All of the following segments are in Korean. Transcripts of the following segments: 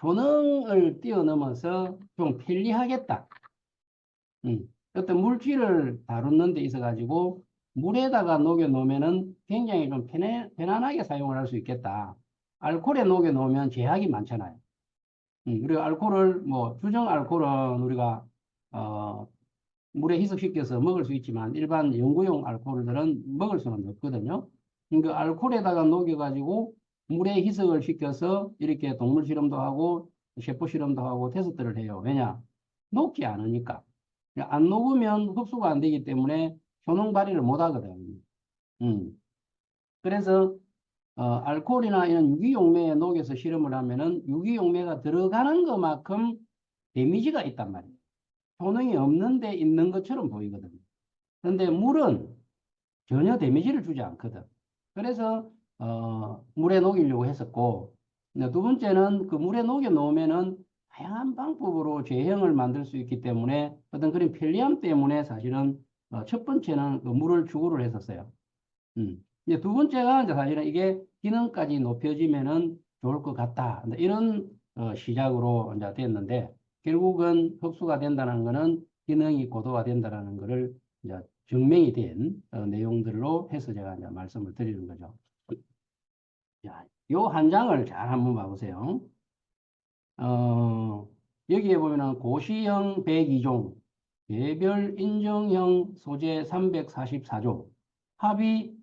효능을 뛰어넘어서 좀 편리하겠다. 어떤 물질을 다루는 데 있어가지고 물에다가 녹여 놓으면은 굉장히 좀 편안하게 사용을 할 수 있겠다. 알코올에 녹여 놓으면 제약이 많잖아요. 그리고 알코올을 뭐 주정 알코올은 우리가 물에 희석시켜서 먹을 수 있지만 일반 연구용 알코올들은 먹을 수는 없거든요. 그 알코올에다가 녹여가지고 물에 희석을 시켜서 이렇게 동물 실험도 하고 세포 실험도 하고 테스트를 해요. 왜냐? 녹지 않으니까. 안 녹으면 흡수가 안 되기 때문에 효능 발휘를 못 하거든요. 그래서 알코올이나 이런 유기용매에 녹여서 실험을 하면은 유기용매가 들어가는 것만큼 데미지가 있단 말이에요. 효능이 없는데 있는 것처럼 보이거든요. 그런데 물은 전혀 데미지를 주지 않거든. 그래서 물에 녹이려고 했었고, 두 번째는 그 물에 녹여 놓으면은 다양한 방법으로 제형을 만들 수 있기 때문에 어떤 그런 편리함 때문에 사실은 첫 번째는 그 물을 추구를 했었어요. 이제 두 번째가 이제 사실은 이게 기능까지 높여지면은 좋을 것 같다. 이런 시작으로 이제 됐는데 결국은 흡수가 된다는 거는 기능이 고도화된다는 거를 이제 증명이 된 내용들로 해서 제가 이제 말씀을 드리는 거죠. 자, 요 한 장을 잘 한번 봐보세요. 여기에 보면은 고시형 102종, 개별 인정형 소재 344종, 합의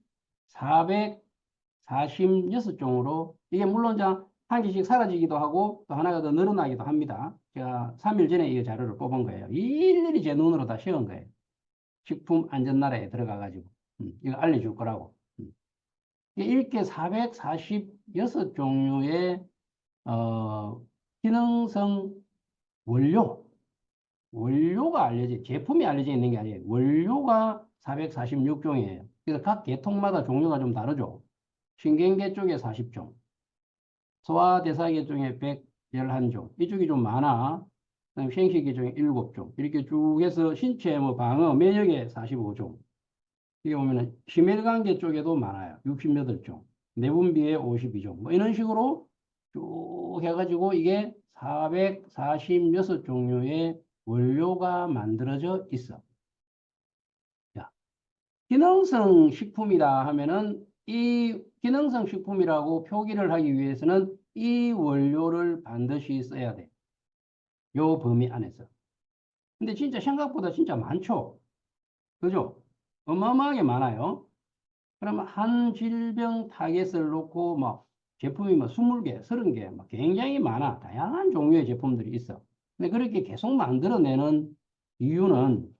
446종으로 이게 물론 한 개씩 사라지기도 하고 또 하나가 더 늘어나기도 합니다. 제가 3일 전에 이 자료를 뽑은 거예요. 일일이 제 눈으로 다 세운 거예요. 식품안전나라에 들어가가지고 이거 알려줄 거라고. 이렇게 446종류의 기능성 원료가 제품이 알려져 있는 게 아니에요. 원료가 446종이에요. 그래서 각 계통마다 종류가 좀 다르죠. 신경계 쪽에 40종, 소화대사계 중에 111종, 이쪽이 좀 많아. 그다음에 생식계 중에 7종, 이렇게 쭉 해서 신체 방어, 면역에 45종. 이게 보면은 심혈관계 쪽에도 많아요. 68종, 내분비에 52종, 뭐 이런 식으로 쭉 해가지고 이게 446종류의 원료가 만들어져 있어. 자, 기능성 식품이다 하면은 이 기능성 식품이라고 표기를 하기 위해서는 이 원료를 반드시 써야 돼. 요 범위 안에서. 근데 진짜 생각보다 진짜 많죠? 그죠? 어마어마하게 많아요. 그러면 한 질병 타겟을 놓고 막 제품이 뭐 20개, 30개 막 굉장히 많아. 다양한 종류의 제품들이 있어. 근데 그렇게 계속 만들어내는 이유는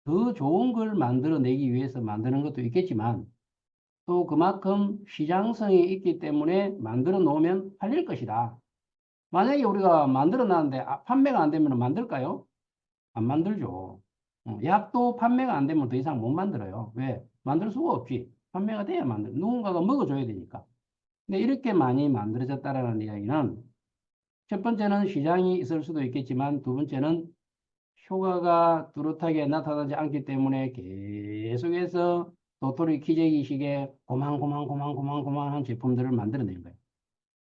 더 좋은 걸 만들어내기 위해서 만드는 것도 있겠지만 또 그만큼 시장성이 있기 때문에 만들어 놓으면 팔릴 것이다. 만약에 우리가 만들어 놨는데 판매가 안 되면 만들까요? 안 만들죠. 약도 판매가 안 되면 더 이상 못 만들어요. 왜? 만들 수가 없지. 판매가 돼야 만들. 누군가가 먹어줘야 되니까. 근데 이렇게 많이 만들어졌다라는 이야기는 첫 번째는 시장이 있을 수도 있겠지만 두 번째는 효과가 뚜렷하게 나타나지 않기 때문에 계속해서 도토리 키재기식의 고만고만한 제품들을 만들어낸 거예요.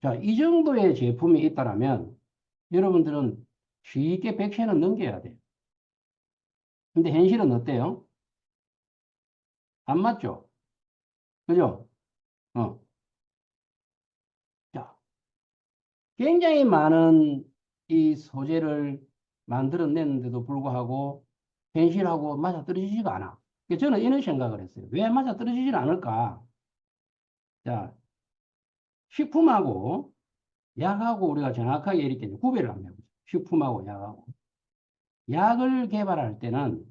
자, 이 정도의 제품이 있다라면 여러분들은 쉽게 100세는 넘겨야 돼요. 근데 현실은 어때요? 안 맞죠? 그죠? 어. 자, 굉장히 많은 이 소재를 만들어냈는데도 불구하고 현실하고 맞아떨어지지가 않아. 그래서 저는 이런 생각을 했어요. 왜 맞아떨어지질 않을까? 자, 식품하고 약하고 우리가 정확하게 이렇게 구별을 하면 해보죠. 식품하고 약하고. 약을 개발할 때는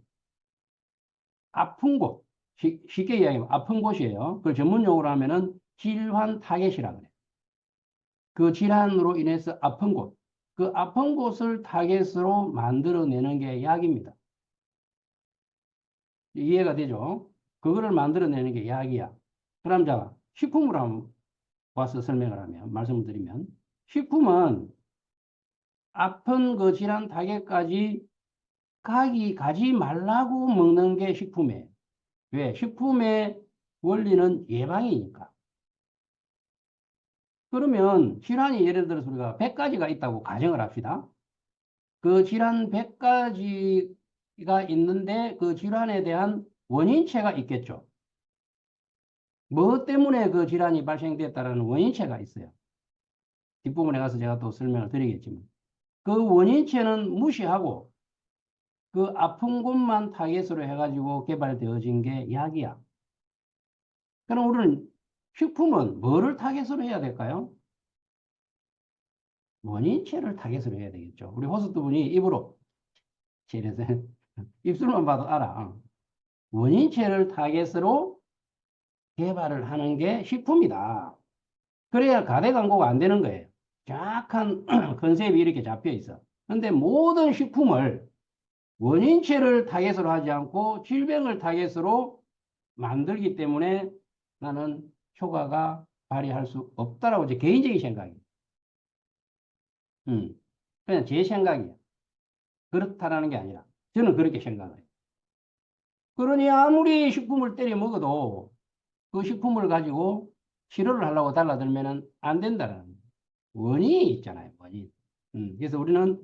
아픈 곳, 쉽게 이야기하면 아픈 곳이에요. 그걸 전문 용어로 하면은 질환 타겟이라 그래요. 그 질환으로 인해서 아픈 곳, 그 아픈 곳을 타겟으로 만들어내는 게 약입니다. 이해가 되죠? 그거를 만들어내는 게 약이야. 그럼 자, 식품으로 한번 와서 설명을 하면, 말씀을 드리면, 식품은 아픈 그 질환 타겟까지 가지 말라고 먹는 게 식품이에요. 왜? 식품의 원리는 예방이니까. 그러면 질환이 예를 들어서 우리가 100가지가 있다고 가정을 합시다. 그 질환 100가지가 있는데 그 질환에 대한 원인체가 있겠죠. 뭐 때문에 그 질환이 발생됐다라는 원인체가 있어요. 뒷부분에 가서 제가 또 설명을 드리겠지만. 그 원인체는 무시하고 그 아픈 곳만 타겟으로 해가지고 개발되어진 게 약이야. 그럼 우리는 식품은 뭐를 타겟으로 해야 될까요? 원인체를 타겟으로 해야 되겠죠. 우리 호스트 분이 입으로 칠해서 입술만 봐도 알아. 원인체를 타겟으로 개발을 하는 게 식품이다. 그래야 가대 광고가 안 되는 거예요. 정확한 컨셉이 이렇게 잡혀 있어. 근데 모든 식품을 원인체를 타겟으로 하지 않고 질병을 타겟으로 만들기 때문에 나는 효과가 발휘할 수 없다라고 제 개인적인 생각이에요. 그냥 제 생각이에요. 그렇다라는 게 아니라 저는 그렇게 생각해요. 그러니 아무리 식품을 때려 먹어도 그 식품을 가지고 치료를 하려고 달라들면은 안 된다는 원인이 있잖아요. 원인. 그래서 우리는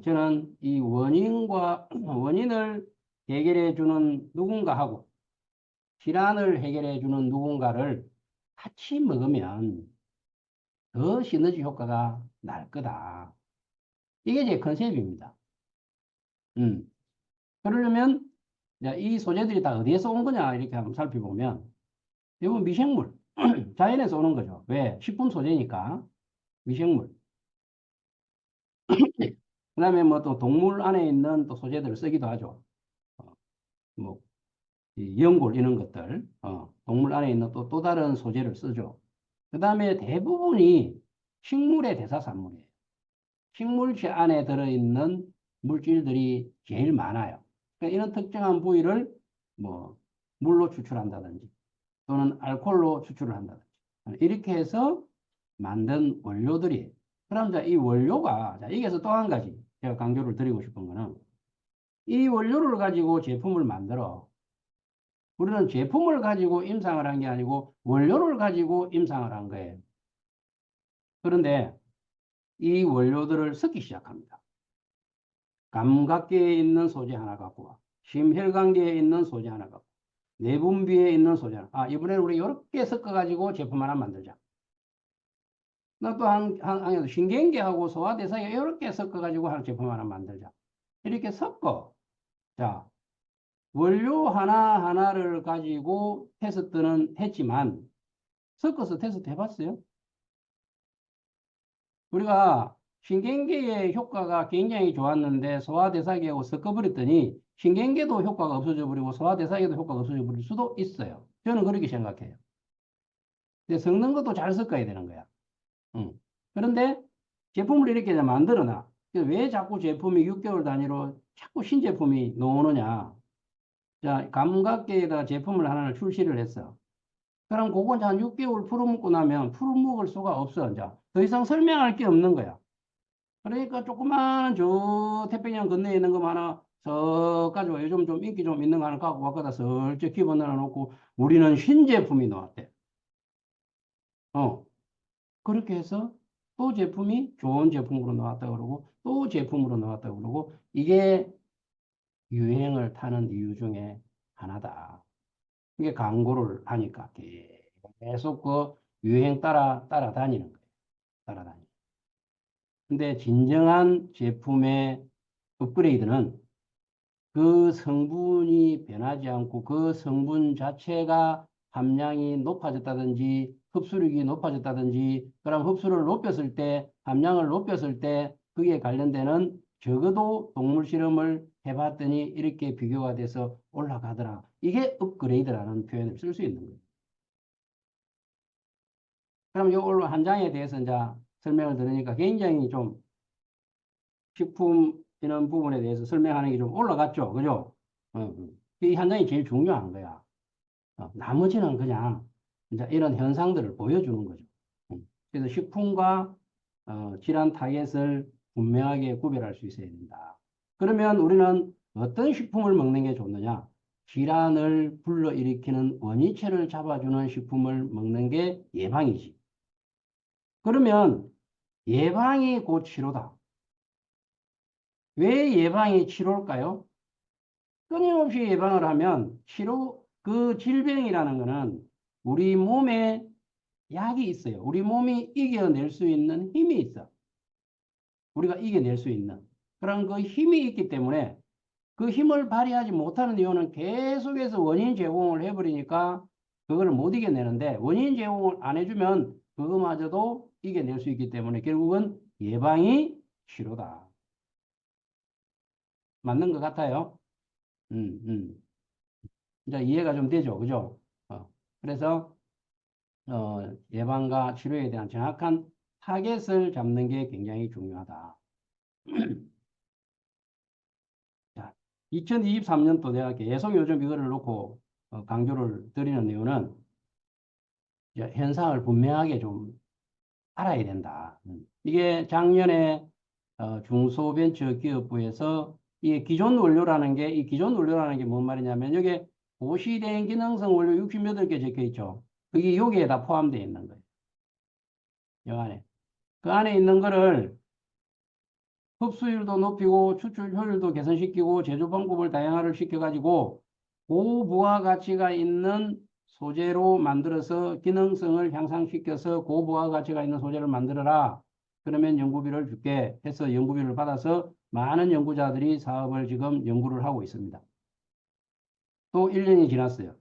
저는 이 원인과 원인을 해결해 주는 누군가하고 질환을 해결해 주는 누군가를 같이 먹으면 더 시너지 효과가 날 거다. 이게 제 컨셉입니다. 음. 그러려면 이 소재들이 다 어디에서 온 거냐 이렇게 한번 살펴보면 이건 미생물, 자연에서 오는 거죠. 왜? 식품 소재니까 미생물. 그다음에 뭐 또 동물 안에 있는 또 소재들을 쓰기도 하죠. 어, 뭐 연골 이런 것들, 동물 안에 있는 또 다른 소재를 쓰죠. 그다음에 대부분이 식물의 대사산물이에요. 식물체 안에 들어있는 물질들이 제일 많아요. 그러니까 이런 특정한 부위를 뭐 물로 추출한다든지 또는 알코올로 추출을 한다든지 이렇게 해서 만든 원료들이 그럼 이 원료가 여기에서 또 한 가지 제가 강조를 드리고 싶은 거는 이 원료를 가지고 제품을 만들어 우리는 제품을 가지고 임상을 한 게 아니고 원료를 가지고 임상을 한 거예요. 그런데 이 원료들을 섞기 시작합니다. 감각계에 있는 소재 하나 갖고 와. 심혈관계에 있는 소재 하나 갖고 내분비에 있는 소재 하나. 이번에는 우리 이렇게 섞어가지고 제품 하나 만들자. 나 또 신경계하고 소화대사에 이렇게 섞어가지고 한 제품 하나 만들자. 이렇게 섞어. 자, 원료 하나하나를 가지고 테스트는 했지만 섞어서 테스트 해봤어요? 우리가 신경계의 효과가 굉장히 좋았는데 소화대사계하고 섞어버렸더니 신경계도 효과가 없어져 버리고 소화대사계도 효과가 없어져 버릴 수도 있어요. 저는 그렇게 생각해요. 근데 섞는 것도 잘 섞어야 되는 거야. 응. 그런데 제품을 이렇게 만들어놔. 왜 자꾸 제품이 6개월 단위로 자꾸 신제품이 나오느냐. 자, 감각계에다 제품을 하나를 출시를 했어. 그럼 그건 한 6개월 풀어먹고 나면 풀어먹을 수가 없어. 이제 더 이상 설명할 게 없는 거야. 그러니까 조그마한 저 태평양 건너에 있는 거 하나 석 가지고 요즘 좀 인기 좀 있는 거 하나 갖고 왔거다 슬쩍 집어넣어 놓고 우리는 신제품이 나왔대. 그렇게 해서 또 제품이 좋은 제품으로 나왔다 그러고 또 제품으로 나왔다 그러고 이게 유행을 타는 이유 중에 하나다. 이게 광고를 하니까 계속 그 유행 따라다니는 거예요. 따라다니는. 근데 진정한 제품의 업그레이드는 그 성분이 변하지 않고 그 성분 자체가 함량이 높아졌다든지 흡수력이 높아졌다든지 그럼 흡수를 높였을 때 함량을 높였을 때 그에 관련되는 적어도 동물 실험을 해봤더니 이렇게 비교가 돼서 올라가더라. 이게 업그레이드라는 표현을 쓸 수 있는 거예요. 그럼 이걸로 한 장에 대해서 이제 설명을 들으니까 굉장히 좀 식품 이런 부분에 대해서 설명하는 게 좀 올라갔죠. 그죠? 이 한 장이 제일 중요한 거야. 나머지는 그냥 이제 이런 현상들을 보여주는 거죠. 그래서 식품과 질환 타겟을 분명하게 구별할 수 있어야 된다. 그러면 우리는 어떤 식품을 먹는 게 좋느냐? 질환을 불러일으키는 원인체를 잡아주는 식품을 먹는 게 예방이지. 그러면 예방이 곧 치료다. 왜 예방이 치료일까요? 끊임없이 예방을 하면 그 질병이라는 거는 우리 몸에 약이 있어요. 우리 몸이 이겨낼 수 있는 힘이 있어. 우리가 이겨낼 수 있는. 그런 그 힘이 있기 때문에 그 힘을 발휘하지 못하는 이유는 계속해서 원인 제공을 해버리니까 그걸 못 이겨내는데 원인 제공을 안 해주면 그거마저도 이겨낼 수 있기 때문에 결국은 예방이 치료다. 맞는 것 같아요. 음, 음. 이제 이해가 좀 되죠. 그죠? 그래서 예방과 치료에 대한 정확한 타겟을 잡는 게 굉장히 중요하다. 자, 2023년도 내가 계속 요즘 이거를 놓고 강조를 드리는 이유는 이제 현상을 분명하게 좀 알아야 된다. 이게 작년에 중소벤처기업부에서 이 기존 원료라는 게, 이 기존 원료라는 게 뭔 말이냐면, 여기에 고시된 기능성 원료 68개 적혀 있죠. 그게 여기에 다 포함되어 있는 거예요. 요 안에. 그 안에 있는 거를 흡수율도 높이고 추출 효율도 개선시키고 제조 방법을 다양화를 시켜가지고 고부가가치가 있는 소재로 만들어서 기능성을 향상시켜서 고부가가치가 있는 소재를 만들어라. 그러면 연구비를 줄게 해서 연구비를 받아서 많은 연구자들이 사업을 지금 연구를 하고 있습니다. 또 1년이 지났어요.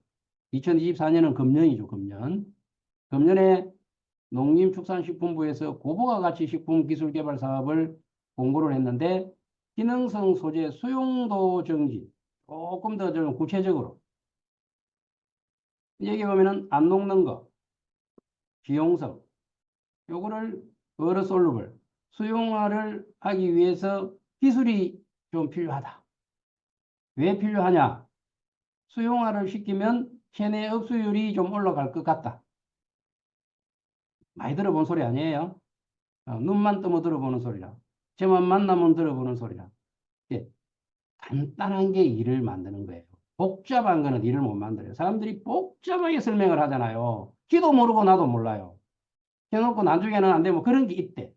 2024년은 금년이죠, 금년. 금년에 농림축산식품부에서 고부가가치 식품 기술 개발 사업을 공고를 했는데 기능성 소재 수용도 정지 조금 더 좀 구체적으로 여기 보면은 안 녹는 거, 기용성 요거를 어로솔루블 수용화를 하기 위해서 기술이 좀 필요하다. 왜 필요하냐? 수용화를 시키면 체내 흡수율이 좀 올라갈 것 같다. 많이 들어본 소리 아니에요? 눈만 뜨면 들어보는 소리라. 저만 만나면 들어보는 소리라. 예, 간단한 게 일을 만드는 거예요. 복잡한 거는 일을 못 만들어요. 사람들이 복잡하게 설명을 하잖아요. 지도 모르고 나도 몰라요. 해놓고 나중에는 안 되면 그런 게 있대.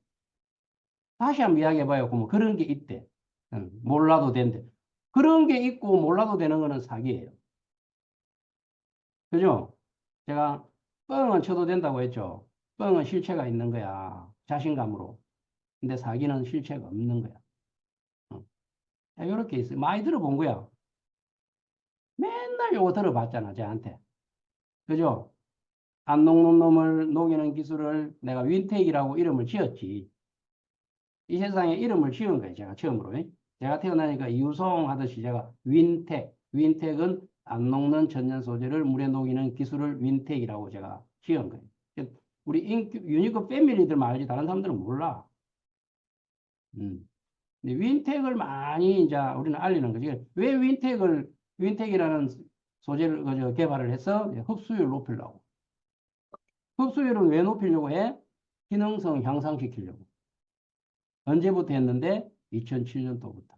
다시 한번 이야기해봐요. 그러면 그런 게 있대. 몰라도 된대. 그런 게 있고 몰라도 되는 거는 사기예요. 그죠? 제가 뻥은 쳐도 된다고 했죠. 뻥은 실체가 있는 거야. 자신감으로. 근데 사기는 실체가 없는 거야. 어. 이렇게 있어요. 많이 들어본 거야. 맨날 요거 들어봤잖아, 쟤한테. 그죠? 안 녹는 놈을 녹이는 기술을 내가 윈텍이라고 이름을 지었지. 이 세상에 이름을 지은 거예요, 제가 처음으로. 제가 태어나니까 이유송 하듯이 제가 윈텍. 윈텍은 안 녹는 천연 소재를 물에 녹이는 기술을 윈텍이라고 제가 지은 거예요. 우리 유니크 패밀리들만 알지 다른 사람들은 몰라. 음. 근데 윈텍을 많이 이제 우리는 알리는 거지. 왜 윈텍이라는 소재를 개발을 해서 흡수율 높이려고. 흡수율은 왜 높이려고 해? 기능성 향상시키려고. 언제부터 했는데? 2007년도부터.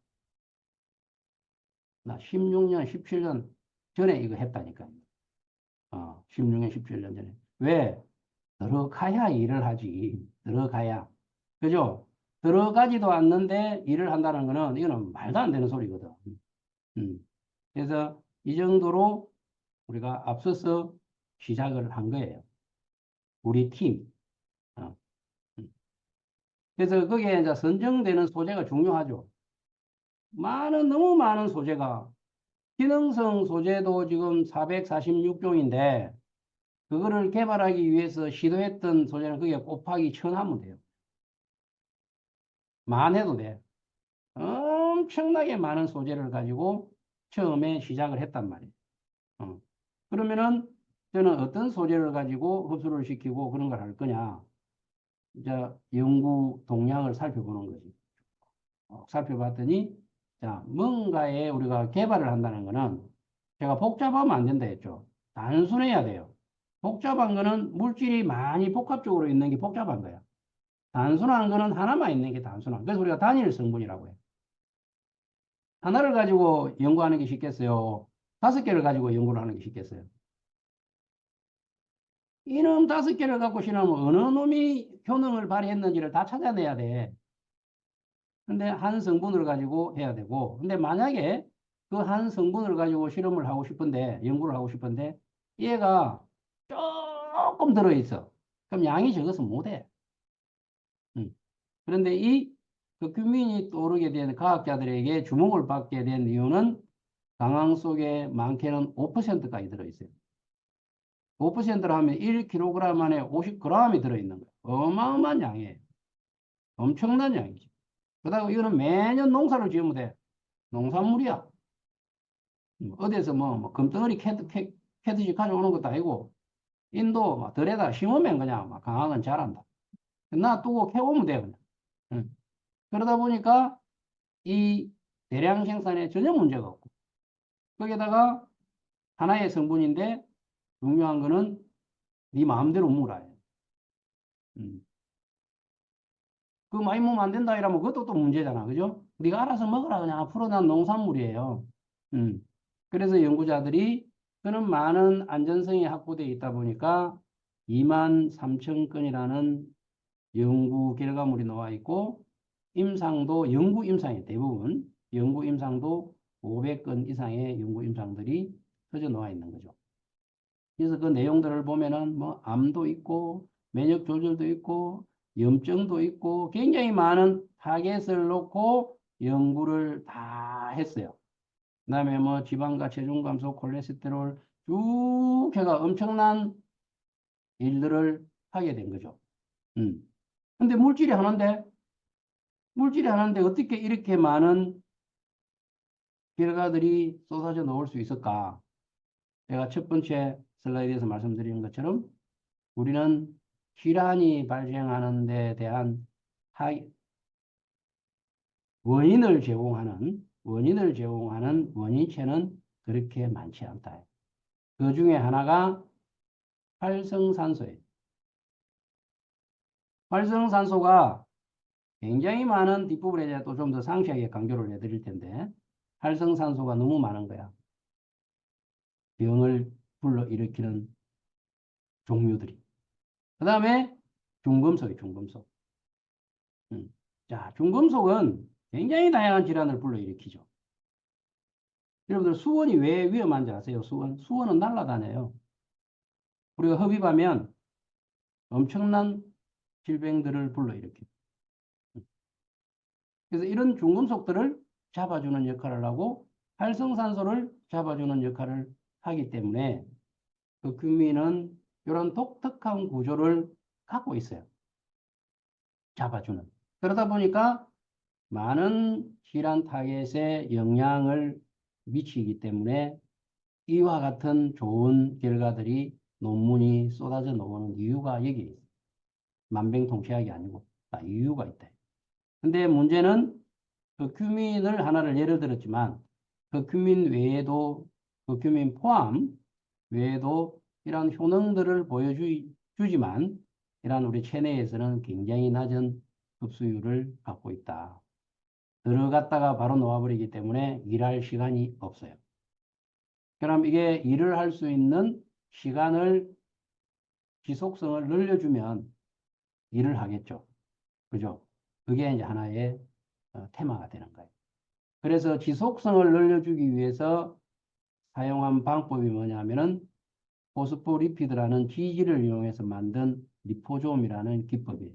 나 16년, 17년 전에 이거 했다니까요. 16년, 17년 전에. 왜? 들어가야 일을 하지. 들어가야. 그죠? 들어가지도 않는데 일을 한다는 거는 이거는 말도 안 되는 소리거든. 음. 그래서 이 정도로 우리가 앞서서 시작을 한 거예요. 우리 팀. 어. 그래서 거기에 이제 선정되는 소재가 중요하죠. 너무 많은 소재가, 기능성 소재도 지금 446종인데, 그거를 개발하기 위해서 시도했던 소재는 그게 곱하기 1000 하면 돼요. 만 해도 돼. 엄청나게 많은 소재를 가지고 처음에 시작을 했단 말이에요. 어. 그러면은 저는 어떤 소재를 가지고 흡수를 시키고 그런 걸 할 거냐. 이제 연구 동향을 살펴보는 거지. 살펴봤더니, 자, 뭔가에 우리가 개발을 한다는 거는 제가 복잡하면 안 된다 했죠. 단순해야 돼요. 복잡한 거는 물질이 많이 복합적으로 있는 게 복잡한 거야. 단순한 거는 하나만 있는 게 단순한. 그래서 우리가 단일 성분이라고 해요. 하나를 가지고 연구하는 게 쉽겠어요. 5개를 가지고 연구를 하는 게 쉽겠어요. 이놈 5개를 갖고 신으면 어느 놈이 효능을 발휘했는지를 다 찾아내야 돼. 근데 한 성분을 가지고 해야 되고, 근데 만약에 그 한 성분을 가지고 실험을 하고 싶은데, 연구를 하고 싶은데, 얘가 조금 들어있어. 그럼 양이 적어서 못해. 그런데 그 규민이 떠오르게 된 과학자들에게 주목을 받게 된 이유는 강황 속에 많게는 5%까지 들어있어요. 5%를 하면 1kg 안에 50g이 들어있는 거예요. 어마어마한 양이에요. 엄청난 양이지. 그러다가 이거는 매년 농사를 지으면 돼. 농산물이야. 어디에서 뭐 금덩어리 캐듯이 가져오는 것도 아니고, 인도 막 들에다 심으면 그냥 막 강황은 자란다. 놔두고 캐오면 돼, 그냥. 응. 그러다 보니까 이 대량 생산에 전혀 문제가 없고, 거기다가 하나의 성분인데 중요한 거는 네 마음대로 물어야 해. 음. 그거 많이 먹으면 안 된다 이러면 그것도 또 문제잖아. 그죠? 네가 알아서 먹으라. 그냥 앞으로 난 농산물이에요. 음. 그래서 연구자들이 그는 많은 안전성이 확보되어 있다 보니까 2만 3천 건이라는 연구 결과물이 나와 있고, 임상도 연구 임상이 대부분 연구 임상도 500건 이상의 연구 임상들이 퍼져 나와 있는 거죠. 그래서 그 내용들을 보면은 뭐 암도 있고 면역 조절도 있고 염증도 있고 굉장히 많은 타겟을 놓고 연구를 다 했어요. 그다음에 뭐 지방과 체중 감소, 콜레스테롤 쭉 해가 엄청난 일들을 하게 된 거죠. 근데 물질이 하나인데 어떻게 이렇게 많은 결과들이 쏟아져 나올 수 있을까? 제가 첫 번째 슬라이드에서 말씀드린 것처럼 우리는 질환이 발생하는 데 대한 원인을 제공하는 원인체는 그렇게 많지 않다. 그 중에 하나가 활성산소예요. 활성산소가 굉장히 많은 뒷부분에 대해 또 좀 더 상세하게 강조를 해드릴 텐데, 활성산소가 너무 많은 거야. 병을 불러일으키는 종류들이. 그 다음에 중금속이에요, 중금속. 자, 중금속은 굉장히 다양한 질환을 불러일으키죠. 여러분들 수원이 왜 위험한지 아세요? 수원은 날아다녀요. 우리가 흡입하면 엄청난 질병들을 불러일으켜요. 그래서 이런 중금속들을 잡아주는 역할을 하고 활성산소를 잡아주는 역할을 하기 때문에 그 규민은 이런 독특한 구조를 갖고 있어요. 잡아주는. 그러다 보니까 많은 질환 타겟에 영향을 미치기 때문에 이와 같은 좋은 결과들이 논문이 쏟아져 나오는 이유가 여기 있어요. 만병통치약이 아니고 다 이유가 있다. 근데 문제는 그 규민을 하나를 예를 들었지만 그 규민 외에도 그 규민 포함 외에도 이런 효능들을 보여주지만 이런 우리 체내에서는 굉장히 낮은 흡수율을 갖고 있다. 들어갔다가 바로 놓아버리기 때문에 일할 시간이 없어요. 그럼 이게 일을 할 수 있는 시간을 지속성을 늘려주면 일을 하겠죠. 그죠? 그게 이제 하나의 테마가 되는 거예요. 그래서 지속성을 늘려주기 위해서 사용한 방법이 뭐냐면은 포스포리피드라는 지질을 이용해서 만든 리포솜이라는 기법이에요.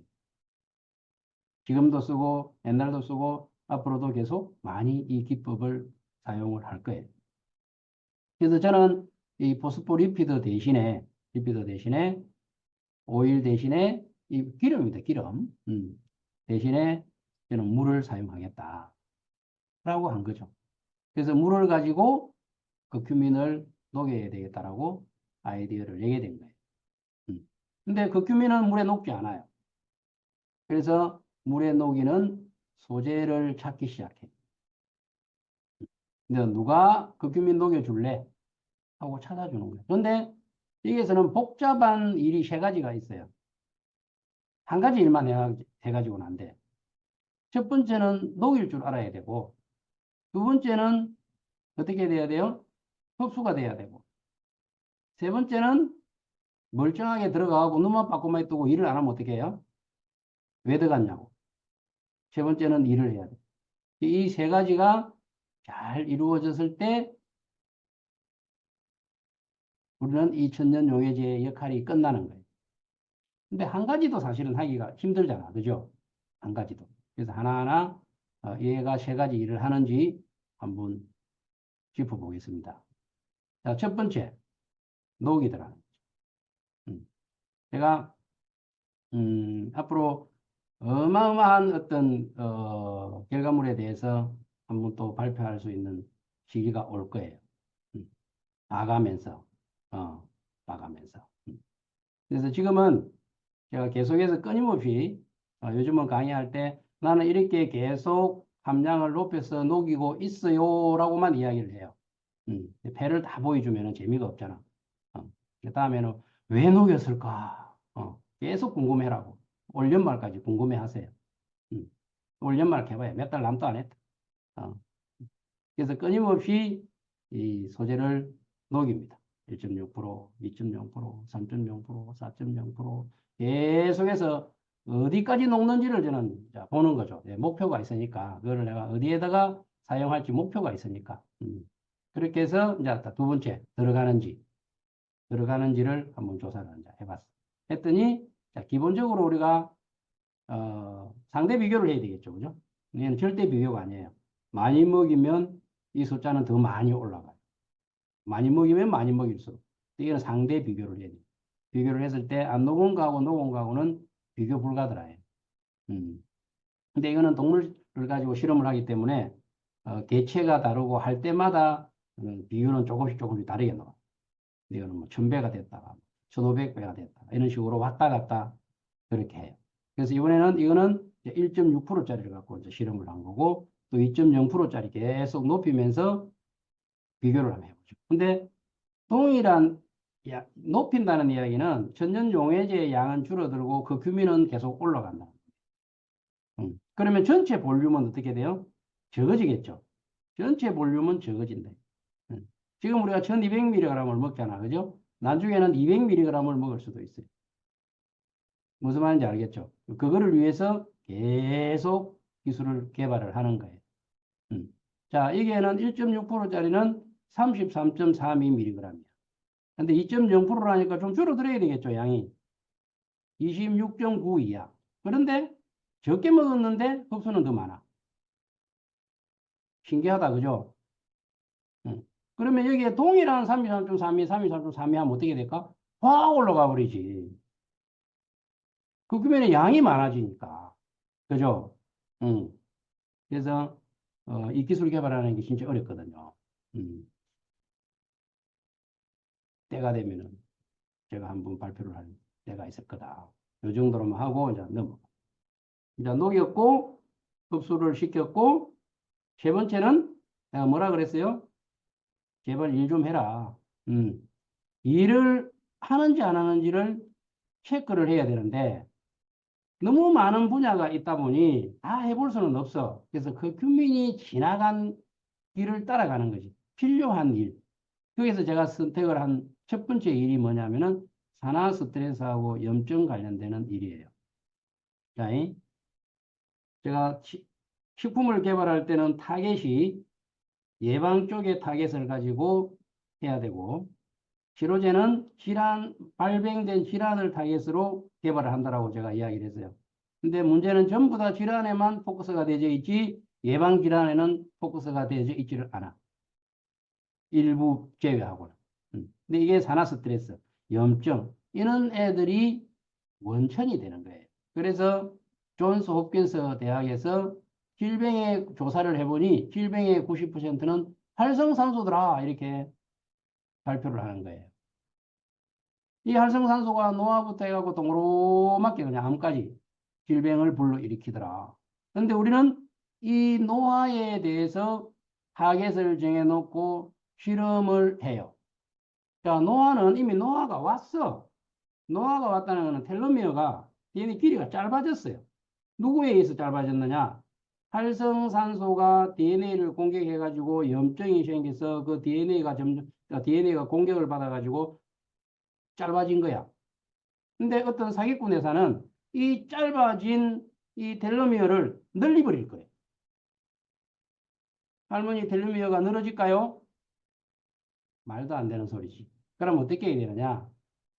지금도 쓰고 옛날도 쓰고 앞으로도 계속 많이 이 기법을 사용을 할 거예요. 그래서 저는 이 리피드 대신에 오일 대신에 이 기름입니다. 기름. 대신에 저는 물을 사용하겠다라고 한 거죠. 그래서 물을 가지고 그 규민을 녹여야 되겠다라고 아이디어를 내게 된 거예요. 근데 그 규민은 물에 녹지 않아요. 그래서 물에 녹이는 소재를 찾기 시작해. 근데 누가 그 규민 녹여줄래? 하고 찾아주는 거예요. 그런데 여기에서는 복잡한 일이 3가지가 있어요. 한 가지 일만 해가지고는 안 돼. 첫 번째는 녹일 줄 알아야 되고, 두 번째는 어떻게 돼야 돼요? 흡수가 돼야 되고, 세 번째는 멀쩡하게 들어가고 눈만 빠꾸만 뜨고 일을 안 하면 어떻게 해요? 왜 들어갔냐고. 세 번째는 일을 해야 돼. 이 세 가지가 잘 이루어졌을 때 우리는 이 천년용해제의 역할이 끝나는 거예요. 근데 한 가지도 사실은 하기가 힘들잖아. 그죠? 한 가지도. 그래서 하나하나 얘가 세 가지 일을 하는지 한번 짚어보겠습니다. 자, 첫 번째, 녹이 들어가는 거죠. 제가 앞으로 어마어마한 어떤 결과물에 대해서 한번 또 발표할 수 있는 시기가 올 거예요. 봐가면서, 봐가면서. 그래서 지금은 제가 계속해서 끊임없이 요즘은 강의할 때 나는 이렇게 계속 함량을 높여서 녹이고 있어요라고만 이야기를 해요. 배를 다 보여주면 재미가 없잖아. 그 다음에는 왜 녹였을까? 계속 궁금해라고. 올 연말까지 궁금해 하세요. 올 연말 해봐야 몇 달 남도 안 했다. 어. 그래서 끊임없이 이 소재를 녹입니다. 1.6%, 2.0%, 3.0%, 4.0% 계속해서 어디까지 녹는지를 저는 보는 거죠. 예, 목표가 있으니까 그거를 내가 어디에다가 사용할지 목표가 있으니까. 그렇게 해서 이제 두 번째 들어가는지를 한번 조사를 이제 해봤어. 했더니 자, 기본적으로 우리가 상대 비교를 해야 되겠죠, 그죠? 얘는 절대 비교가 아니에요. 많이 먹이면 이 숫자는 더 많이 올라가요. 많이 먹이면 많이 먹일수록. 이거는 상대 비교를 해야 돼요. 비교를 했을 때 안 녹은 거하고 녹은 거하고는 비교 불가더라요. 근데 이거는 동물을 가지고 실험을 하기 때문에 개체가 다르고 할 때마다 비율은 조금씩 다르게 나와요. 이거는 뭐 1000배가 됐다가 1500배가 됐다 이런 식으로 왔다 갔다 그렇게 해요. 그래서 이번에는 이거는 1.6%짜리를 갖고 이제 실험을 한 거고 또 2.0%짜리 계속 높이면서 비교를 한번 해보죠. 근데 동일한 높인다는 이야기는 천연용해제의 양은 줄어들고 그 규민은 계속 올라간다. 그러면 전체 볼륨은 어떻게 돼요? 적어지겠죠. 전체 볼륨은 적어진다. 지금 우리가 1200mg을 먹잖아. 그죠? 나중에는 200mg을 먹을 수도 있어요. 무슨 말인지 알겠죠? 그거를 위해서 계속 기술을 개발을 하는 거예요. 자, 여기에는 1.6%짜리는 33.32mg이야. 근데 2.0%라니까 좀 줄어들어야 되겠죠, 양이. 26.92야. 그런데 적게 먹었는데 흡수는 더 많아. 신기하다, 그죠? 그러면 여기에 동일한 33.32, 33.32 하면 어떻게 될까? 확 올라가 버리지. 그 그러면 양이 많아지니까. 그죠? 음. 그래서 이 기술 개발하는 게 진짜 어렵거든요. 때가 되면은 제가 한번 발표를 할 때가 있을 거다. 이 정도로만 하고 이제 넘어. 이제 녹였고 흡수를 시켰고 세 번째는 내가 뭐라 그랬어요? 제발 일 좀 해라. 일을 하는지 안 하는지를 체크를 해야 되는데 너무 많은 분야가 있다 보니 다 해볼 수는 없어. 그래서 그 규민이 지나간 길을 따라가는 거지. 필요한 일. 거기서 제가 선택을 한 첫 번째 일이 뭐냐면은 산화 스트레스하고 염증 관련되는 일이에요. 자, 제가 식품을 개발할 때는 타겟이 예방 쪽의 타겟을 가지고 해야 되고 치료제는 발병된 질환을 타겟으로 개발을 한다라고 제가 이야기를 했어요. 근데 문제는 전부 다 질환에만 포커스가 되어 있지 예방 질환에는 포커스가 되어 있지를 않아. 일부 제외하고는. 근데 이게 산화 스트레스, 염증 이런 애들이 원천이 되는 거예요. 그래서 존스 홉킨스 대학에서 질병의 조사를 해보니 질병의 90%는 활성산소더라 이렇게 발표를 하는 거예요. 이 활성산소가 노화부터 해갖고 동그로맣게 그냥 암까지 질병을 불러일으키더라. 그런데 우리는 이 노화에 대해서 타겟을 정해놓고 실험을 해요. 자, 노화는 이미 노화가 왔어. 노화가 왔다는 것은 텔로미어가 DNA 길이가 짧아졌어요. 누구에 의해서 짧아졌느냐? 활성산소가 DNA를 공격해가지고 염증이 생겨서 그 DNA가 공격을 받아가지고 짧아진 거야. 근데 어떤 사기꾼 회사는 이 짧아진 이 텔로미어를 늘려버릴 거예요. 할머니 텔로미어가 늘어질까요? 말도 안 되는 소리지. 그럼 어떻게 해야 되느냐?